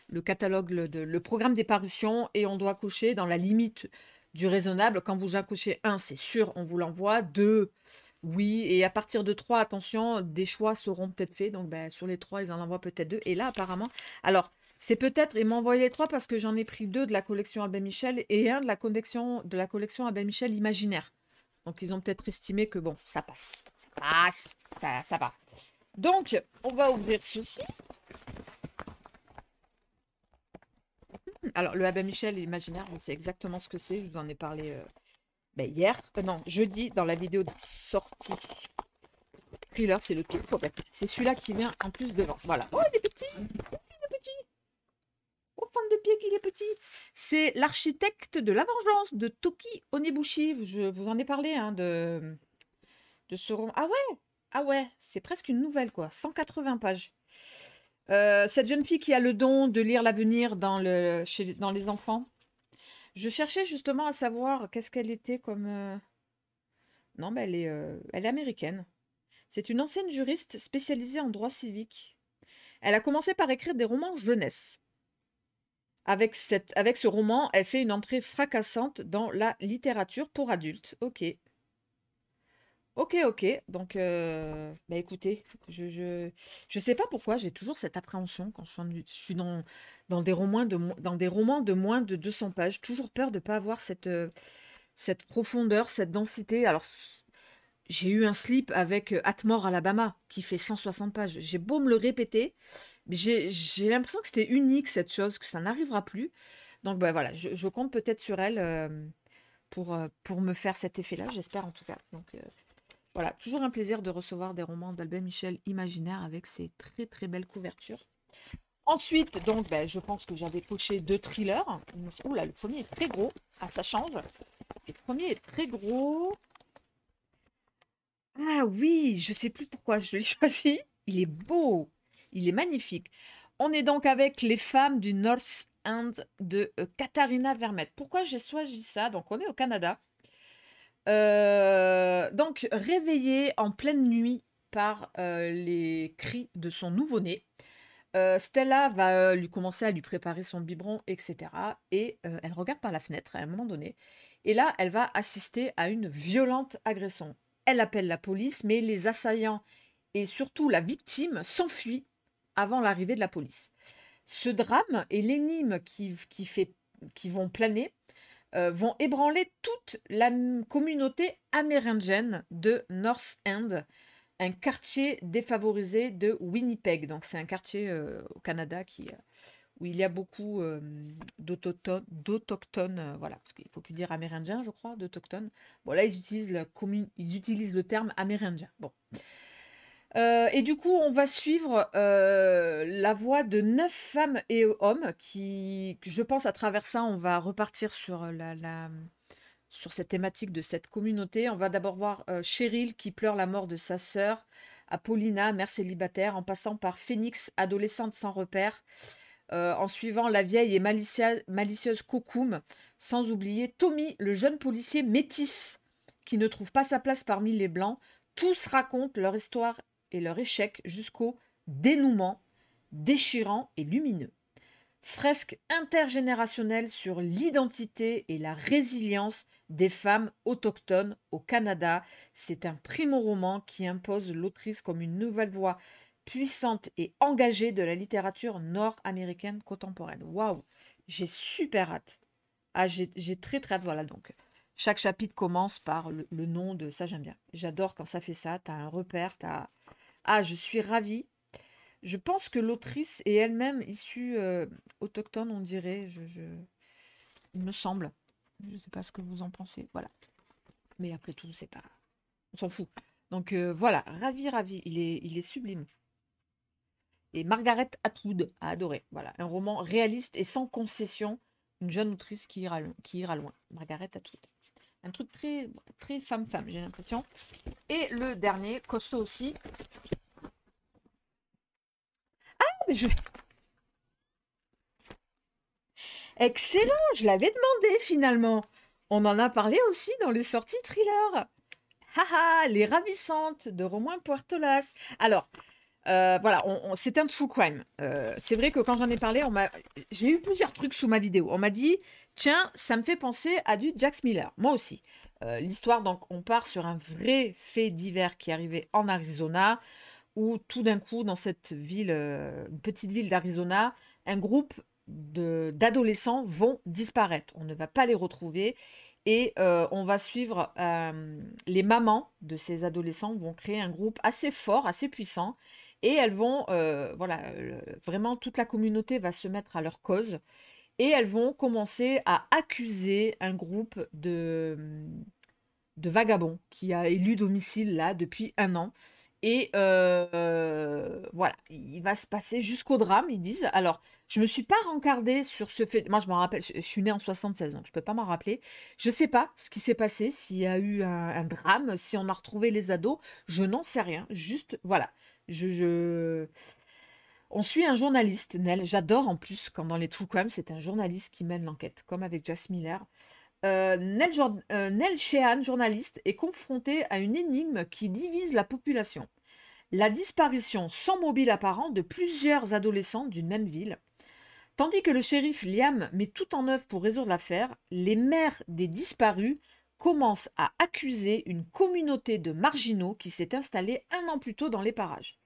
le catalogue, le programme des parutions et on doit cocher dans la limite du raisonnable. Quand vous en cochez un, c'est sûr, on vous l'envoie. Deux, oui. Et à partir de trois, attention, des choix seront peut-être faits. Donc, ben, sur les trois, ils en envoient peut-être deux. Et là, apparemment, alors, c'est peut-être, ils m'ont envoyé trois parce que j'en ai pris deux de la collection Albin Michel et un de la collection Albin Michel Imaginaire. Donc, ils ont peut-être estimé que bon, ça passe. Ça passe. Ça va. Donc, on va ouvrir ceci. Alors, le Albin Michel Imaginaire, je sais exactement ce que c'est. Je vous en ai parlé hier. Non, jeudi, dans la vidéo de sortie. Thriller, c'est le tout. C'est celui-là qui vient en plus devant. Voilà. Oh, il est petit. Il est petit. Oh, fan de pied qu'il est petit. C'est l'architecte de la vengeance de Toki Onibushi. Je vous en ai parlé hein, de ce roman. Ah ouais, c'est presque une nouvelle quoi. 180 pages. Cette jeune fille qui a le don de lire l'avenir dans les enfants. Je cherchais justement à savoir qu'est-ce qu'elle était comme. Non, mais elle est américaine. C'est une ancienne juriste spécialisée en droit civique. Elle a commencé par écrire des romans jeunesse. Avec ce roman, elle fait une entrée fracassante dans la littérature pour adultes. Ok. Ok. Donc, bah écoutez, je sais pas pourquoi, j'ai toujours cette appréhension quand je suis dans des romans de moins de 200 pages. Toujours peur de ne pas avoir cette profondeur, cette densité. Alors, j'ai eu un slip avec Atmore Alabama qui fait 160 pages. J'ai beau me le répéter, mais j'ai l'impression que c'était unique cette chose, que ça n'arrivera plus. Donc, bah voilà, je compte peut-être sur elle pour me faire cet effet-là, j'espère en tout cas. Donc, voilà, toujours un plaisir de recevoir des romans d'Albin Michel Imaginaire avec ces très très belles couvertures. Ensuite, donc, ben, je pense que j'avais coché 2 thrillers. Ouh là, le premier est très gros. Ah, ça change. Le premier est très gros. Ah oui, je sais plus pourquoi je l'ai choisi. Il est beau. Il est magnifique. On est donc avec Les femmes du North End de Katharina Vermette. Pourquoi j'ai choisi ça? Donc, on est au Canada. Donc, réveillée en pleine nuit par les cris de son nouveau-né, Stella va lui commencer à lui préparer son biberon, etc. Et elle regarde par la fenêtre à un moment donné. Et là, elle va assister à une violente agression. Elle appelle la police, mais les assaillants et surtout la victime s'enfuient avant l'arrivée de la police. Ce drame et l'énigme qui vont planer vont ébranler toute la communauté amérindienne de North End, un quartier défavorisé de Winnipeg. Donc c'est un quartier au Canada où il y a beaucoup d'autochtones, voilà, parce qu'il ne faut plus dire amérindiens, je crois, d'autochtones. Bon, là, ils utilisent le terme amérindien. Bon. Et du coup, on va suivre la voie de 9 femmes et hommes je pense, à travers ça, on va repartir sur cette thématique de cette communauté. On va d'abord voir Cheryl qui pleure la mort de sa sœur, Apollina, mère célibataire, en passant par Phoenix, adolescente sans repère, en suivant la vieille et malicieuse Kokoum, sans oublier Tommy, le jeune policier métis, qui ne trouve pas sa place parmi les Blancs. Tous racontent leur histoire et leur échec jusqu'au dénouement déchirant et lumineux. Fresque intergénérationnelle sur l'identité et la résilience des femmes autochtones au Canada. C'est un primo-roman qui impose l'autrice comme une nouvelle voix puissante et engagée de la littérature nord-américaine contemporaine. Waouh, j'ai super hâte. Ah, j'ai très très hâte. Voilà, donc chaque chapitre commence par le nom de ça, j'aime bien. J'adore quand ça fait ça. T'as un repère, Ah, je suis ravie. Je pense que l'autrice est elle-même issue autochtone, on dirait. Il me semble. Je ne sais pas ce que vous en pensez. Voilà. Mais après tout, c'est pas. On s'en fout. Donc voilà, ravi, ravi. Il est sublime. Et Margaret Atwood a adoré. Voilà, un roman réaliste et sans concession. Une jeune autrice qui ira loin. Margaret Atwood. Un truc très, très femme-femme, j'ai l'impression. Et le dernier, costaud aussi. Ah, excellent, je l'avais demandé finalement. On en a parlé aussi dans les sorties thriller. Haha, Les Ravissantes de Romain Puertolas. Alors, voilà, c'est un true crime. C'est vrai que quand j'en ai parlé, j'ai eu plusieurs trucs sous ma vidéo. On m'a dit, tiens, ça me fait penser à du Jack Miller. Moi aussi. L'histoire, donc, on part sur un vrai fait divers qui est arrivé en Arizona, où tout d'un coup, dans cette ville, une petite ville d'Arizona, un groupe d'adolescents vont disparaître. On ne va pas les retrouver. Et on va suivre les mamans de ces adolescents vont créer un groupe assez fort, assez puissant. Et elles vont, voilà, vraiment toute la communauté va se mettre à leur cause. Et elles vont commencer à accuser un groupe de vagabonds qui a élu domicile là depuis 1 an. Et voilà, il va se passer jusqu'au drame, ils disent. Alors, je me suis pas rencardée sur ce fait. Moi, je m'en rappelle, je suis née en 76, donc je peux pas m'en rappeler. Je sais pas ce qui s'est passé, s'il y a eu un drame, si on a retrouvé les ados. Je n'en sais rien. Juste, voilà. On suit un journaliste, Nell. J'adore en plus quand dans les true crime, c'est un journaliste qui mène l'enquête, comme avec Jas Miller. Nell Sheehan, journaliste, est confronté à une énigme qui divise la population. La disparition sans mobile apparent de plusieurs adolescents d'une même ville. Tandis que le shérif Liam met tout en œuvre pour résoudre l'affaire, les mères des disparus commencent à accuser une communauté de marginaux qui s'est installée 1 an plus tôt dans les parages.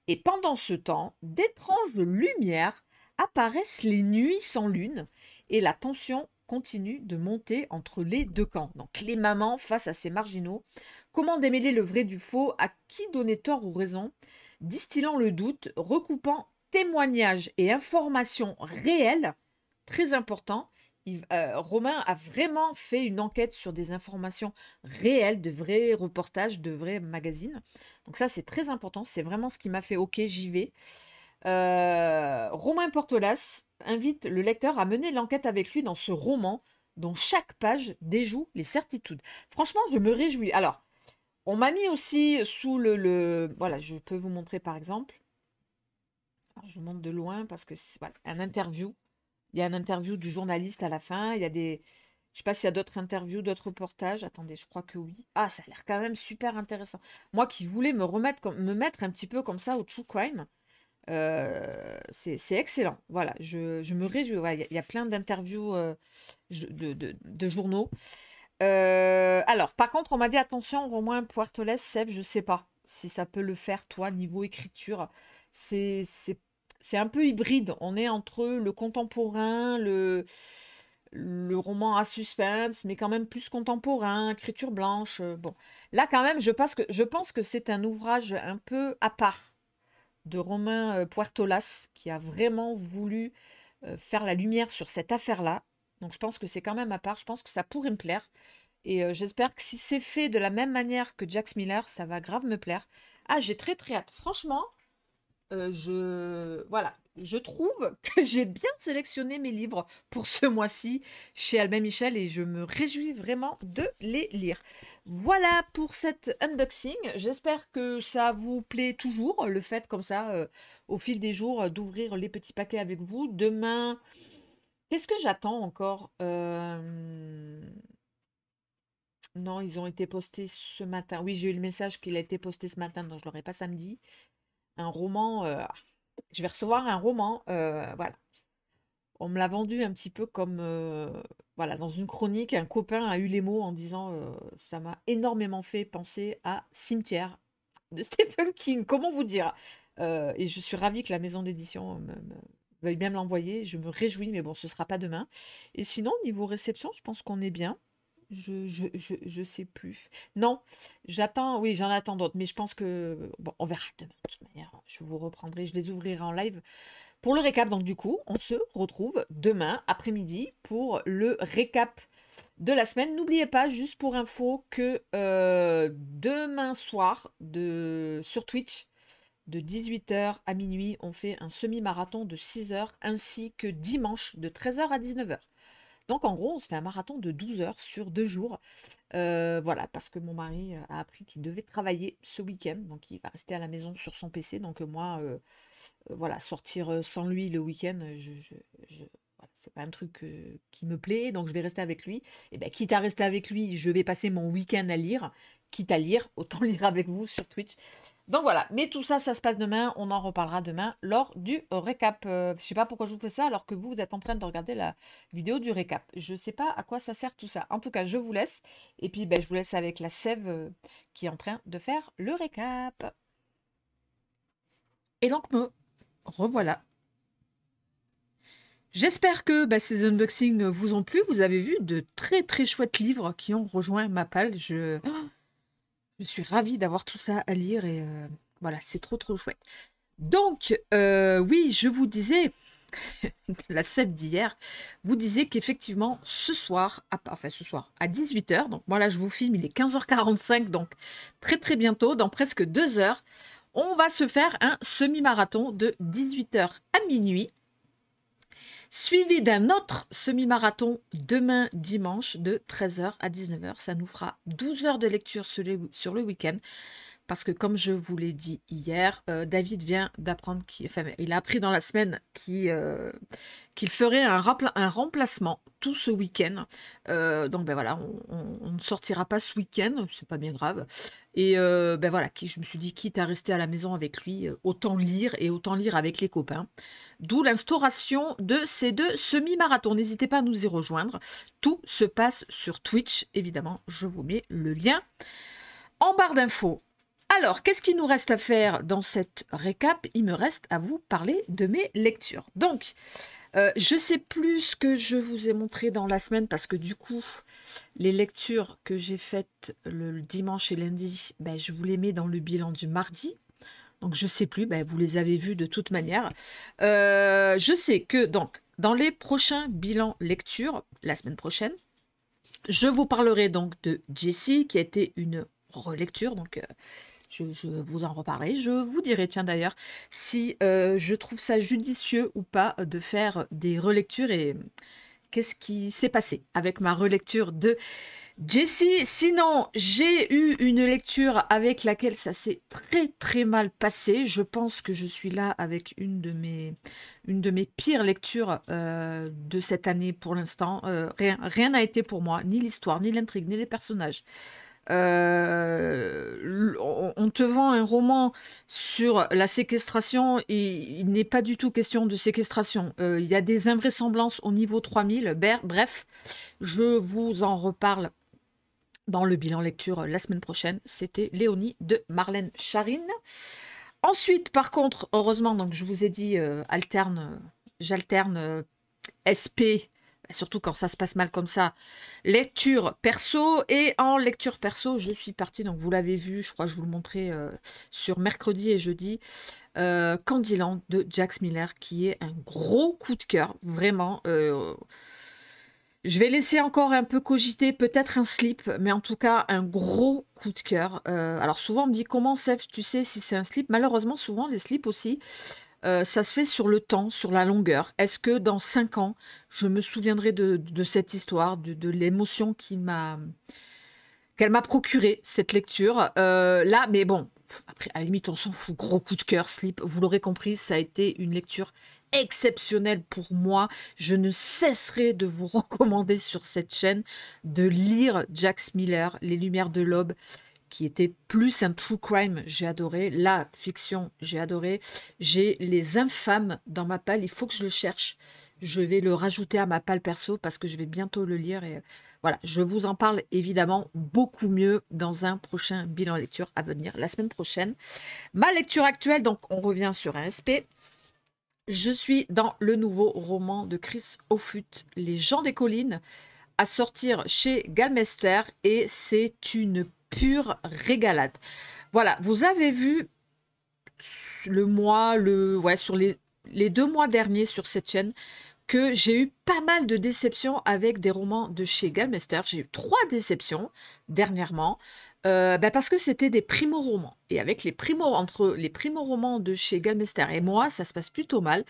Et pendant ce temps, d'étranges lumières apparaissent les nuits sans lune et la tension continue de monter entre les deux camps. Donc les mamans face à ces marginaux. Comment démêler le vrai du faux? À qui donner tort ou raison? Distillant le doute, recoupant témoignages et informations réelles, très important. Romain a vraiment fait une enquête sur des informations réelles, de vrais reportages, de vrais magazines. Donc ça, c'est très important. C'est vraiment ce qui m'a fait « Ok, j'y vais ». Romain Portelas invite le lecteur à mener l'enquête avec lui dans ce roman dont chaque page déjoue les certitudes. Franchement, je me réjouis. Alors, on m'a mis aussi sous Voilà, je peux vous montrer par exemple. Alors, je monte de loin parce que c'est voilà, un interview. Il y a un interview du journaliste à la fin. Il y a des... Je sais pas s'il y a d'autres interviews, d'autres reportages. Attendez, je crois que oui. Ah, ça a l'air quand même super intéressant. Moi qui voulais me mettre un petit peu comme ça au true crime, c'est excellent. Voilà, je me réjouis. Ouais, il y a plein d'interviews de journaux. Alors, par contre, on m'a dit attention, Romain Puertoles, Sèvres, je sais pas si ça peut le faire, toi, niveau écriture. C'est c'est- c'est un peu hybride. On est entre le contemporain, le roman à suspense, mais quand même plus contemporain, écriture blanche. Bon, là, quand même, je pense que c'est un ouvrage un peu à part de Romain Puertolas qui a vraiment voulu faire la lumière sur cette affaire-là. Donc, je pense que c'est quand même à part. Je pense que ça pourrait me plaire. Et j'espère que si c'est fait de la même manière que Jack Miller, ça va grave me plaire. Ah, j'ai très très hâte. Franchement, voilà, je trouve que j'ai bien sélectionné mes livres pour ce mois-ci chez Albin Michel et je me réjouis vraiment de les lire. Voilà pour cet unboxing. J'espère que ça vous plaît toujours, le fait comme ça, au fil des jours, d'ouvrir les petits paquets avec vous. Demain, qu'est-ce que j'attends encore? Non, ils ont été postés ce matin. Oui, j'ai eu le message qu'il a été posté ce matin, donc je l'aurai pas samedi. Un roman, je vais recevoir un roman, voilà. On me l'a vendu un petit peu comme, voilà, dans une chronique, un copain a eu les mots en disant, ça m'a énormément fait penser à Cimetière de Stephen King. Comment vous dire? Et je suis ravie que la maison d'édition veuille bien me l'envoyer. Je me réjouis, mais bon, ce sera pas demain. Et sinon, niveau réception, je pense qu'on est bien. Je sais plus. Non, j'attends, oui, j'en attends d'autres, mais je pense que, bon, on verra demain. De toute manière, je vous reprendrai, je les ouvrirai en live pour le récap. Donc, du coup, on se retrouve demain après-midi pour le récap de la semaine. N'oubliez pas, juste pour info, que demain soir, sur Twitch, de 18h à minuit, on fait un semi-marathon de 6h, ainsi que dimanche de 13h à 19h. Donc en gros, on se fait un marathon de 12 heures sur 2 jours. Voilà, parce que mon mari a appris qu'il devait travailler ce week-end. Donc il va rester à la maison sur son PC. Donc moi, voilà, sortir sans lui le week-end, voilà, c'est pas un truc qui me plaît. Donc je vais rester avec lui. Et ben quitte à rester avec lui, je vais passer mon week-end à lire. Quitte à lire, autant lire avec vous sur Twitch. Donc voilà, mais tout ça, ça se passe demain. On en reparlera demain lors du récap. Je sais pas pourquoi je vous fais ça alors que vous êtes en train de regarder la vidéo du récap. Je sais pas à quoi ça sert tout ça. En tout cas, je vous laisse. Et puis, ben, je vous laisse avec la Sève qui est en train de faire le récap. Et donc, me revoilà. J'espère que ces unboxings vous ont plu. Vous avez vu de très très chouettes livres qui ont rejoint ma palle. Je suis ravie d'avoir tout ça à lire et voilà, c'est trop trop chouette. Donc, oui, je vous disais, la Sève d'hier, vous disait qu'effectivement, ce soir, à 18h, donc moi là je vous filme, il est 15h45, donc très très bientôt, dans presque 2 heures, on va se faire un semi-marathon de 18h à minuit, suivi d'un autre semi-marathon demain dimanche de 13h à 19h. Ça nous fera 12 heures de lecture sur le week-end. Parce que comme je vous l'ai dit hier, David vient d'apprendre il a appris dans la semaine qu'il ferait un remplacement tout ce week-end. Donc ben voilà, on ne sortira pas ce week-end, c'est pas bien grave. Et ben voilà, je me suis dit, quitte à rester à la maison avec lui, autant lire et autant lire avec les copains. D'où l'instauration de ces 2 semi-marathons. N'hésitez pas à nous y rejoindre. Tout se passe sur Twitch, évidemment. Je vous mets le lien en barre d'infos. Alors, qu'est-ce qu'il nous reste à faire dans cette récap? Il me reste à vous parler de mes lectures. Donc, je ne sais plus ce que je vous ai montré dans la semaine parce que du coup, les lectures que j'ai faites le dimanche et lundi, je vous les mets dans le bilan du mardi. Donc, je ne sais plus, vous les avez vus de toute manière. Je sais que, donc, dans les prochains bilans lecture, la semaine prochaine, je vous parlerai donc de Jessie, qui a été une relecture, donc Je vous en reparlerai. Je vous dirai, tiens d'ailleurs, si je trouve ça judicieux ou pas de faire des relectures et qu'est-ce qui s'est passé avec ma relecture de Jessie. Sinon, j'ai eu une lecture avec laquelle ça s'est très très mal passé. Je pense que je suis là avec une de mes pires lectures de cette année pour l'instant. Rien n'a été pour moi, ni l'histoire, ni l'intrigue, ni les personnages. On te vend un roman sur la séquestration et il n'est pas du tout question de séquestration. Il y a des invraisemblances au niveau 3000. Bref, je vous en reparle dans le bilan lecture la semaine prochaine. C'était Léonie de Marlène Charine. Ensuite, par contre, heureusement, donc je vous ai dit, j'alterne SP, surtout quand ça se passe mal comme ça, lecture perso. Et en lecture perso, je suis partie, donc vous l'avez vu, je crois que je vous le montrais sur mercredi et jeudi, Candyland de Jax Miller, qui est un gros coup de cœur, vraiment. Je vais laisser encore un peu cogiter, peut-être un slip, mais en tout cas, un gros coup de cœur. Alors souvent, on me dit, comment, Seb, tu sais si c'est un slip? Malheureusement, souvent, les slips aussi, ça se fait sur le temps, sur la longueur. Est-ce que dans 5 ans, je me souviendrai de cette histoire, de l'émotion qu'elle m'a procuré, cette lecture? Là, mais bon, après, à la limite, on s'en fout. Gros coup de cœur, slip. Vous l'aurez compris, ça a été une lecture exceptionnelle pour moi. Je ne cesserai de vous recommander sur cette chaîne de lire Jax Miller, Les Lumières de l'Aube, qui était plus un true crime, j'ai adoré. La fiction, j'ai adoré. J'ai Les Infâmes dans ma palle, il faut que je le cherche. Je vais le rajouter à ma palle perso parce que je vais bientôt le lire. Et voilà, je vous en parle évidemment beaucoup mieux dans un prochain bilan lecture à venir la semaine prochaine. Ma lecture actuelle, donc on revient sur un SP. Je suis dans le nouveau roman de Chris Offutt, Les gens des collines, à sortir chez Galmester, et c'est une pure régalade. Voilà, vous avez vu sur les 2 mois derniers sur cette chaîne que j'ai eu pas mal de déceptions avec des romans de chez Galmester. J'ai eu 3 déceptions dernièrement. Parce que c'était des primo-romans. Et avec entre les primo-romans de chez Galmester et moi, ça se passe plutôt mal.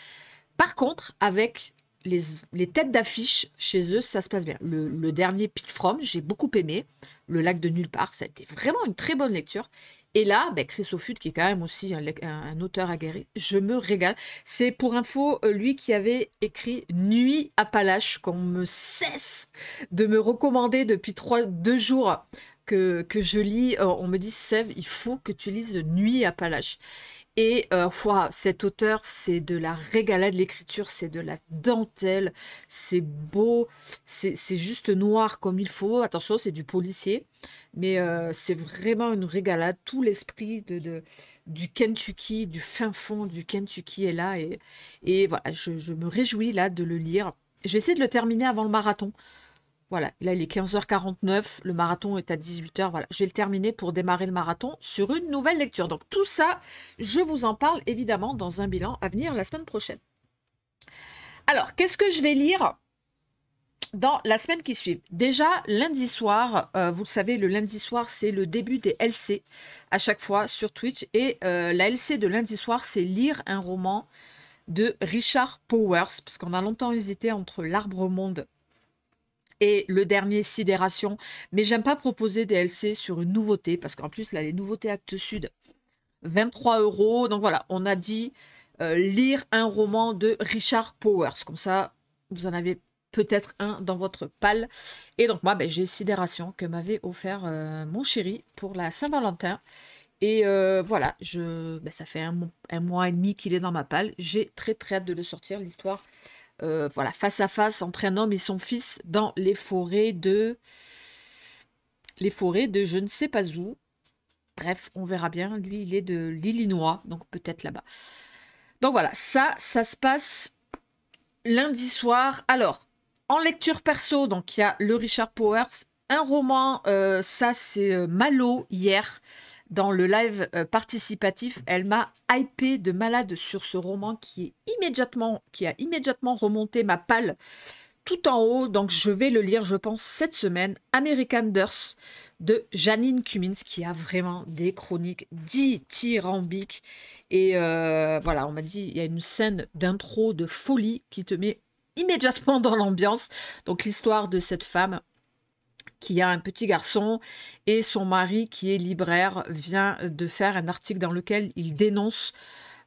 Par contre, avec les têtes d'affiche chez eux, ça se passe bien. Le dernier Pete From, j'ai beaucoup aimé. Le lac de nulle part, ça a été vraiment une très bonne lecture. Et là, Chris Offutt, qui est quand même aussi un auteur aguerri, je me régale. C'est pour info, lui qui avait écrit Nuit Appalaches, qu'on me cesse de me recommander depuis 2 jours que je lis. On me dit, Sève, il faut que tu lises Nuit Appalaches. Et cet auteur, c'est de la régalade, l'écriture, c'est de la dentelle, c'est beau, c'est juste noir comme il faut. Attention, c'est du policier, mais c'est vraiment une régalade. Tout l'esprit du Kentucky, du fin fond du Kentucky est là. Et voilà, je me réjouis là de le lire. Je vais essayer de le terminer avant le marathon. Voilà, là il est 15h49, le marathon est à 18h. Voilà, je vais le terminer pour démarrer le marathon sur une nouvelle lecture. Donc tout ça, je vous en parle évidemment dans un bilan à venir la semaine prochaine. Alors, qu'est-ce que je vais lire dans la semaine qui suit? Déjà, lundi soir, vous le savez, le lundi soir, c'est le début des LC à chaque fois sur Twitch. Et la LC de lundi soir, c'est lire un roman de Richard Powers, parce qu'on a longtemps hésité entre L'Arbre-Monde et le dernier Sidération, mais j'aime pas proposer des LC sur une nouveauté, parce qu'en plus, là, les nouveautés Actes Sud, 23 €. Donc voilà, on a dit lire un roman de Richard Powers. Comme ça, vous en avez peut-être un dans votre palle. Et donc moi, j'ai Sidération que m'avait offert mon chéri pour la Saint-Valentin. Et voilà, ça fait un mois et demi qu'il est dans ma palle. J'ai très très hâte de le sortir, l'histoire. Voilà, face à face entre un homme et son fils dans les forêts de je ne sais pas où. Bref, on verra bien. Lui, il est de l'Illinois, donc peut-être là-bas. Donc voilà, ça se passe lundi soir. Alors, en lecture perso, donc il y a le Richard Powers, un roman, ça c'est Malo hier. Dans le live participatif, elle m'a hypé de malade sur ce roman qui a immédiatement remonté ma palle tout en haut, donc je vais le lire, je pense, cette semaine, American Dirt de Janine Cummins, qui a vraiment des chroniques dithyrambiques. Et voilà, on m'a dit, il y a une scène d'intro de folie qui te met immédiatement dans l'ambiance. Donc l'histoire de cette femme qui a un petit garçon et son mari qui est libraire vient de faire un article dans lequel il dénonce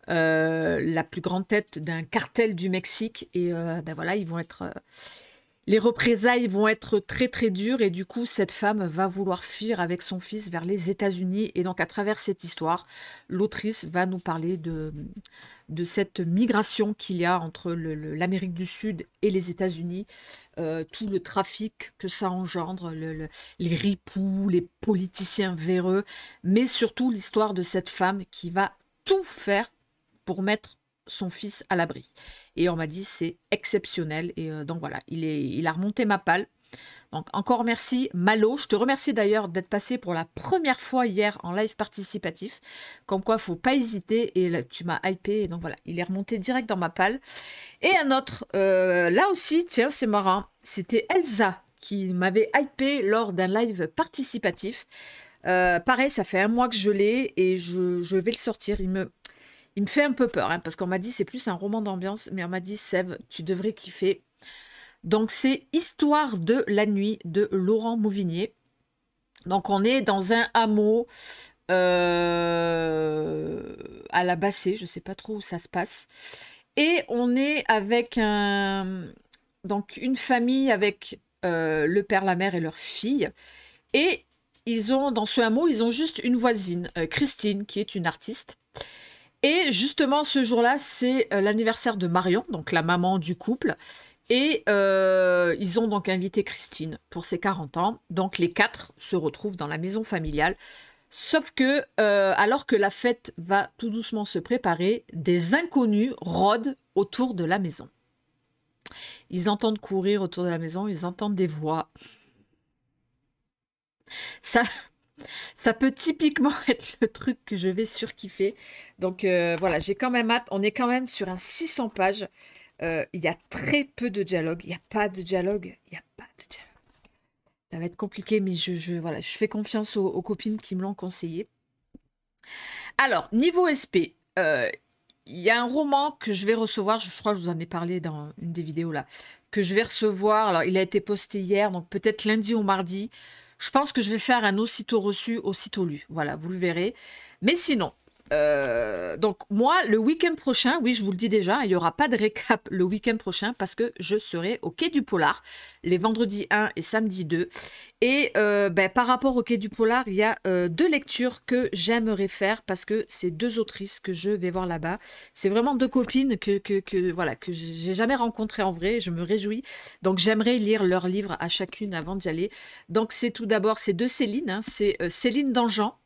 la plus grande tête d'un cartel du Mexique. Et ben voilà, ils vont être... les représailles vont être très très dures et du coup cette femme va vouloir fuir avec son fils vers les États-Unis et donc à travers cette histoire, l'autrice va nous parler de cette migration qu'il y a entre l'Amérique du Sud et les États-Unis, tout le trafic que ça engendre, les ripoux, les politiciens véreux, mais surtout l'histoire de cette femme qui va tout faire pour mettre son fils à l'abri. Et on m'a dit c'est exceptionnel. Et donc voilà, il a remonté ma palle. Donc encore merci Malo. Je te remercie d'ailleurs d'être passé pour la première fois hier en live participatif. Comme quoi, faut pas hésiter. Et là, tu m'as hypé. Et donc voilà, il est remonté direct dans ma palle. Et un autre, là aussi, tiens, c'est marrant. C'était Elsa qui m'avait hypé lors d'un live participatif. Pareil, ça fait un mois que je l'ai et je vais le sortir. Il me fait un peu peur, hein, parce qu'on m'a dit c'est plus un roman d'ambiance, mais on m'a dit Sève, tu devrais kiffer. Donc c'est Histoire de la nuit de Laurent Mauvignier. Donc on est dans un hameau à la Bassée, je ne sais pas trop où ça se passe. Et on est avec donc une famille avec le père, la mère et leur fille. Et ils ont, dans ce hameau, ils ont juste une voisine, Christine, qui est une artiste. Et justement, ce jour-là, c'est l'anniversaire de Marion, donc la maman du couple. Et ils ont donc invité Christine pour ses 40 ans. Donc les 4 se retrouvent dans la maison familiale. Sauf que, alors que la fête va tout doucement se préparer, des inconnus rôdent autour de la maison. Ils entendent courir autour de la maison, ils entendent des voix. Ça peut typiquement être le truc que je vais surkiffer. Donc voilà, j'ai quand même hâte. On est quand même sur un 600 pages. Il y a très peu de dialogue. Il n'y a pas de dialogue. Il n'y a pas de dialogue. Ça va être compliqué, mais voilà, je fais confiance aux copines qui me l'ont conseillé. Alors, niveau SP, il y a un roman que je vais recevoir. Je crois que je vous en ai parlé dans une des vidéos là. Que je vais recevoir. Alors, il a été posté hier, donc peut-être lundi ou mardi. Je pense que je vais faire un aussitôt reçu, aussitôt lu. Voilà, vous le verrez. Mais sinon, donc moi, le week-end prochain, oui, je vous le dis déjà, il n'y aura pas de récap le week-end prochain parce que je serai au Quai du Polar les vendredis 1 et samedi 2. Et par rapport au Quai du Polar, il y a 2 lectures que j'aimerais faire parce que c'est 2 autrices que je vais voir là-bas. C'est vraiment 2 copines voilà, que j'ai jamais rencontrées en vrai. Je me réjouis. Donc j'aimerais lire leurs livres à chacune avant d'y aller. Donc c'est tout d'abord, c'est 2 Céline. Hein, c'est Céline Dangean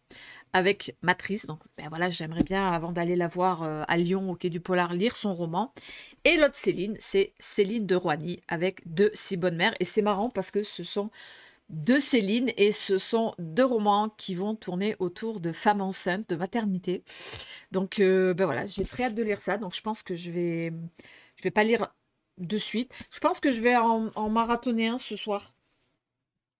avec Matrice. Donc ben voilà, j'aimerais bien, avant d'aller la voir à Lyon, au Quai du Polar, lire son roman. Et l'autre Céline, c'est Céline de Roigny avec 2 si bonnes mères. Et c'est marrant parce que ce sont 2 Céline et ce sont 2 romans qui vont tourner autour de femmes enceintes, de maternité. Donc ben voilà, j'ai très hâte de lire ça. Donc je pense que je vais pas lire de suite. Je pense que je vais en marathonner un ce soir.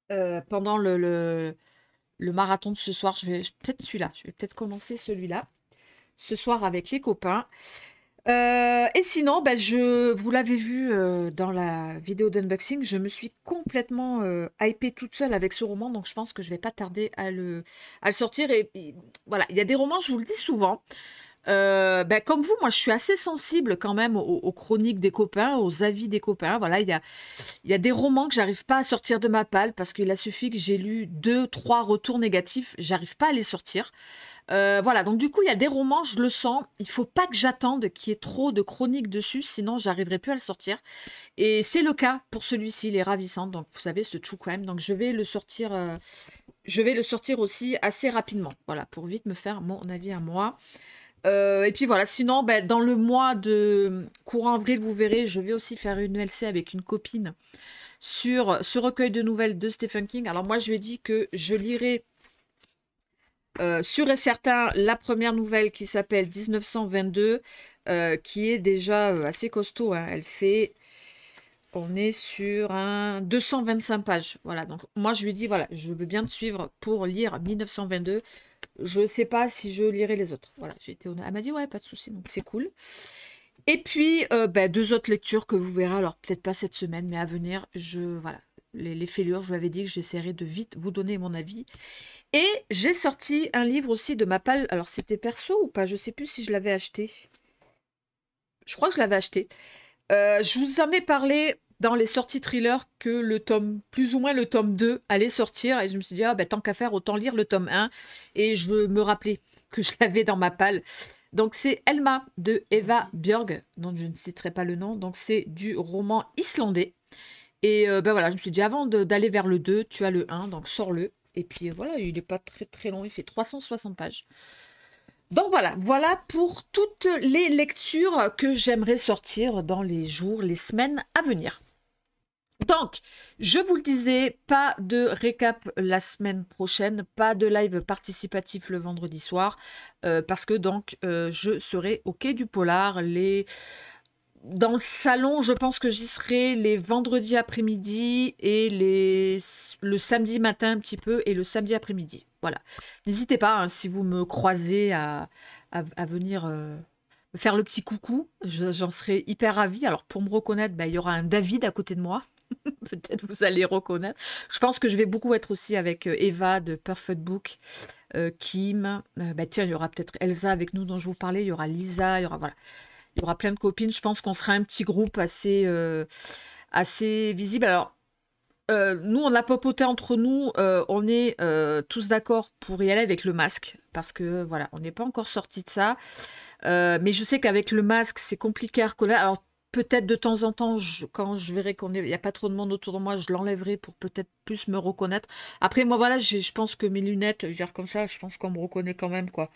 Pendant le marathon de ce soir, je vais peut-être celui-là. Je vais peut-être commencer celui-là ce soir avec les copains. Et sinon, ben, vous l'avez vu dans la vidéo d'unboxing, je me suis complètement hypée toute seule avec ce roman, donc je pense que je vais pas tarder à le sortir. Et voilà, il y a des romans, je vous le dis souvent. Ben, comme vous, moi, je suis assez sensible quand même aux chroniques des copains, aux avis des copains. Voilà, il y a des romans que j'arrive pas à sortir de ma palle parce qu'il a suffi que j'ai lu 2, 3 retours négatifs, j'arrive pas à les sortir. Voilà, donc du coup, il y a des romans, je le sens, il faut pas que j'attende qu'il y ait trop de chroniques dessus, sinon j'arriverai plus à le sortir. Et c'est le cas pour celui-ci, il est ravissant, donc vous savez, ce true crime, donc je vais le sortir aussi assez rapidement, voilà, pour vite me faire mon avis à moi. Et puis voilà, sinon, ben, dans le mois de courant avril, vous verrez, je vais aussi faire une LC avec une copine sur ce recueil de nouvelles de Stephen King. Alors moi, je lui ai dit que je lirai sûr et certain la première nouvelle qui s'appelle 1922, qui est déjà assez costaud. Hein. Elle fait On est sur un 225 pages. Voilà, donc moi je lui ai dit, voilà, je veux bien te suivre pour lire 1922. Je sais pas si je lirai les autres. Voilà, j'ai été honnête. Elle m'a dit, ouais, pas de souci, donc c'est cool. Et puis, bah, 2 autres lectures que vous verrez, alors peut-être pas cette semaine, mais à venir, voilà, les fêlures, je vous avais dit que j'essaierai de vite vous donner mon avis. Et j'ai sorti un livre aussi de ma palle. Alors, c'était perso ou pas? Je sais plus si je l'avais acheté. Je crois que je l'avais acheté. Je vous en ai parlé dans les sorties thriller que le tome, plus ou moins le tome 2 allait sortir. Et je me suis dit, ah ben tant qu'à faire, autant lire le tome 1. Et je veux me rappeler que je l'avais dans ma palle. Donc c'est Elma de Eva Björg, dont je ne citerai pas le nom. Donc c'est du roman islandais. Et ben voilà, je me suis dit, avant d'aller vers le 2, tu as le 1, donc sors-le. Et puis voilà, il n'est pas très très long, il fait 360 pages. Donc voilà, voilà pour toutes les lectures que j'aimerais sortir dans les jours, les semaines à venir. Donc, je vous le disais, pas de récap la semaine prochaine, pas de live participatif le vendredi soir, parce que donc je serai au Quai du Polar, dans le salon, je pense que j'y serai les vendredis après-midi et le samedi matin un petit peu et le samedi après-midi. Voilà. N'hésitez pas, hein, si vous me croisez à venir me faire le petit coucou, j'en serai hyper ravie. Alors pour me reconnaître, bah, il y aura un David à côté de moi. Peut-être vous allez reconnaître. Je pense que je vais beaucoup être aussi avec Eva de Perfect Book, Kim. Bah, tiens, il y aura peut-être Elsa avec nous dont je vous parlais. Il y aura Lisa, il y aura voilà. Il y aura plein de copines. Je pense qu'on sera un petit groupe assez, assez visible. Alors, nous, on a papoté entre nous. On est tous d'accord pour y aller avec le masque. Parce que, voilà, on n'est pas encore sorti de ça. Mais je sais qu'avec le masque, c'est compliqué à reconnaître. Alors, peut-être de temps en temps, quand je verrai qu'il n'y a pas trop de monde autour de moi, je l'enlèverai pour peut-être plus me reconnaître. Après, moi, voilà, je pense que mes lunettes, je comme ça, je pense qu'on me reconnaît quand même, quoi.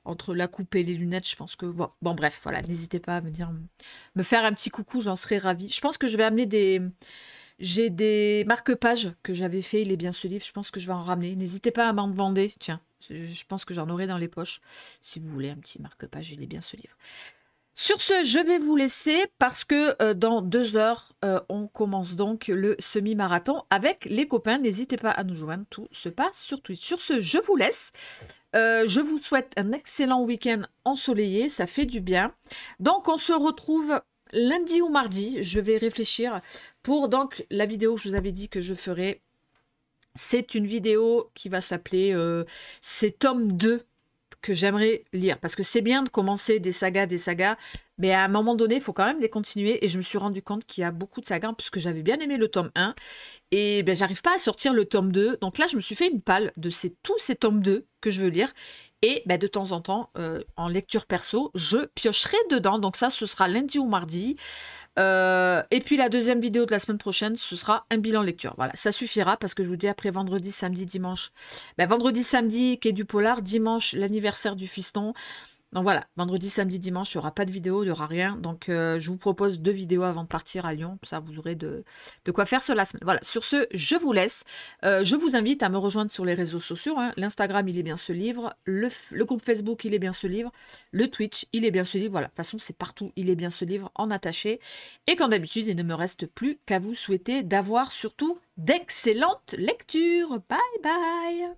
Entre la coupe et les lunettes, je pense que... Bon bref, voilà, n'hésitez pas à venir me faire un petit coucou, j'en serais ravie. Je pense que je vais amener des... J'ai des marque-pages que j'avais fait, il est bien ce livre, je pense que je vais en ramener. N'hésitez pas à m'en demander, tiens, je pense que j'en aurai dans les poches, si vous voulez un petit marque-page, il est bien ce livre. Sur ce, je vais vous laisser parce que dans 2 heures, on commence donc le semi-marathon avec les copains. N'hésitez pas à nous joindre, tout se passe sur Twitch. Sur ce, je vous laisse. Je vous souhaite un excellent week-end ensoleillé, ça fait du bien. Donc, on se retrouve lundi ou mardi. Je vais réfléchir pour donc la vidéo que je vous avais dit que je ferai. C'est une vidéo qui va s'appeler c'est tome 2 que j'aimerais lire. Parce que c'est bien de commencer des sagas, mais à un moment donné, il faut quand même les continuer. Et je me suis rendu compte qu'il y a beaucoup de sagas, puisque j'avais bien aimé le tome 1. Et ben, j'arrive pas à sortir le tome 2. Donc là, je me suis fait une palle de tous ces tomes 2 que je veux lire. Et ben, de temps en temps, en lecture perso, je piocherai dedans. Donc ça, ce sera lundi ou mardi. Et puis la deuxième vidéo de la semaine prochaine, ce sera un bilan lecture. Voilà, ça suffira parce que je vous dis après vendredi, samedi, dimanche. Ben, vendredi, samedi, Quai du Polar. Dimanche, l'anniversaire du fiston. Donc voilà, vendredi, samedi, dimanche, il n'y aura pas de vidéo, il n'y aura rien. Donc je vous propose 2 vidéos avant de partir à Lyon. Ça, vous aurez de quoi faire sur la semaine. Voilà, sur ce, je vous laisse. Je vous invite à me rejoindre sur les réseaux sociaux. Hein. L'Instagram, il est bien ce livre. Le groupe Facebook, il est bien ce livre. Le Twitch, il est bien ce livre. Voilà, de toute façon, c'est partout. Il est bien ce livre en attaché. Et comme d'habitude, il ne me reste plus qu'à vous souhaiter d'avoir surtout d'excellentes lectures. Bye bye.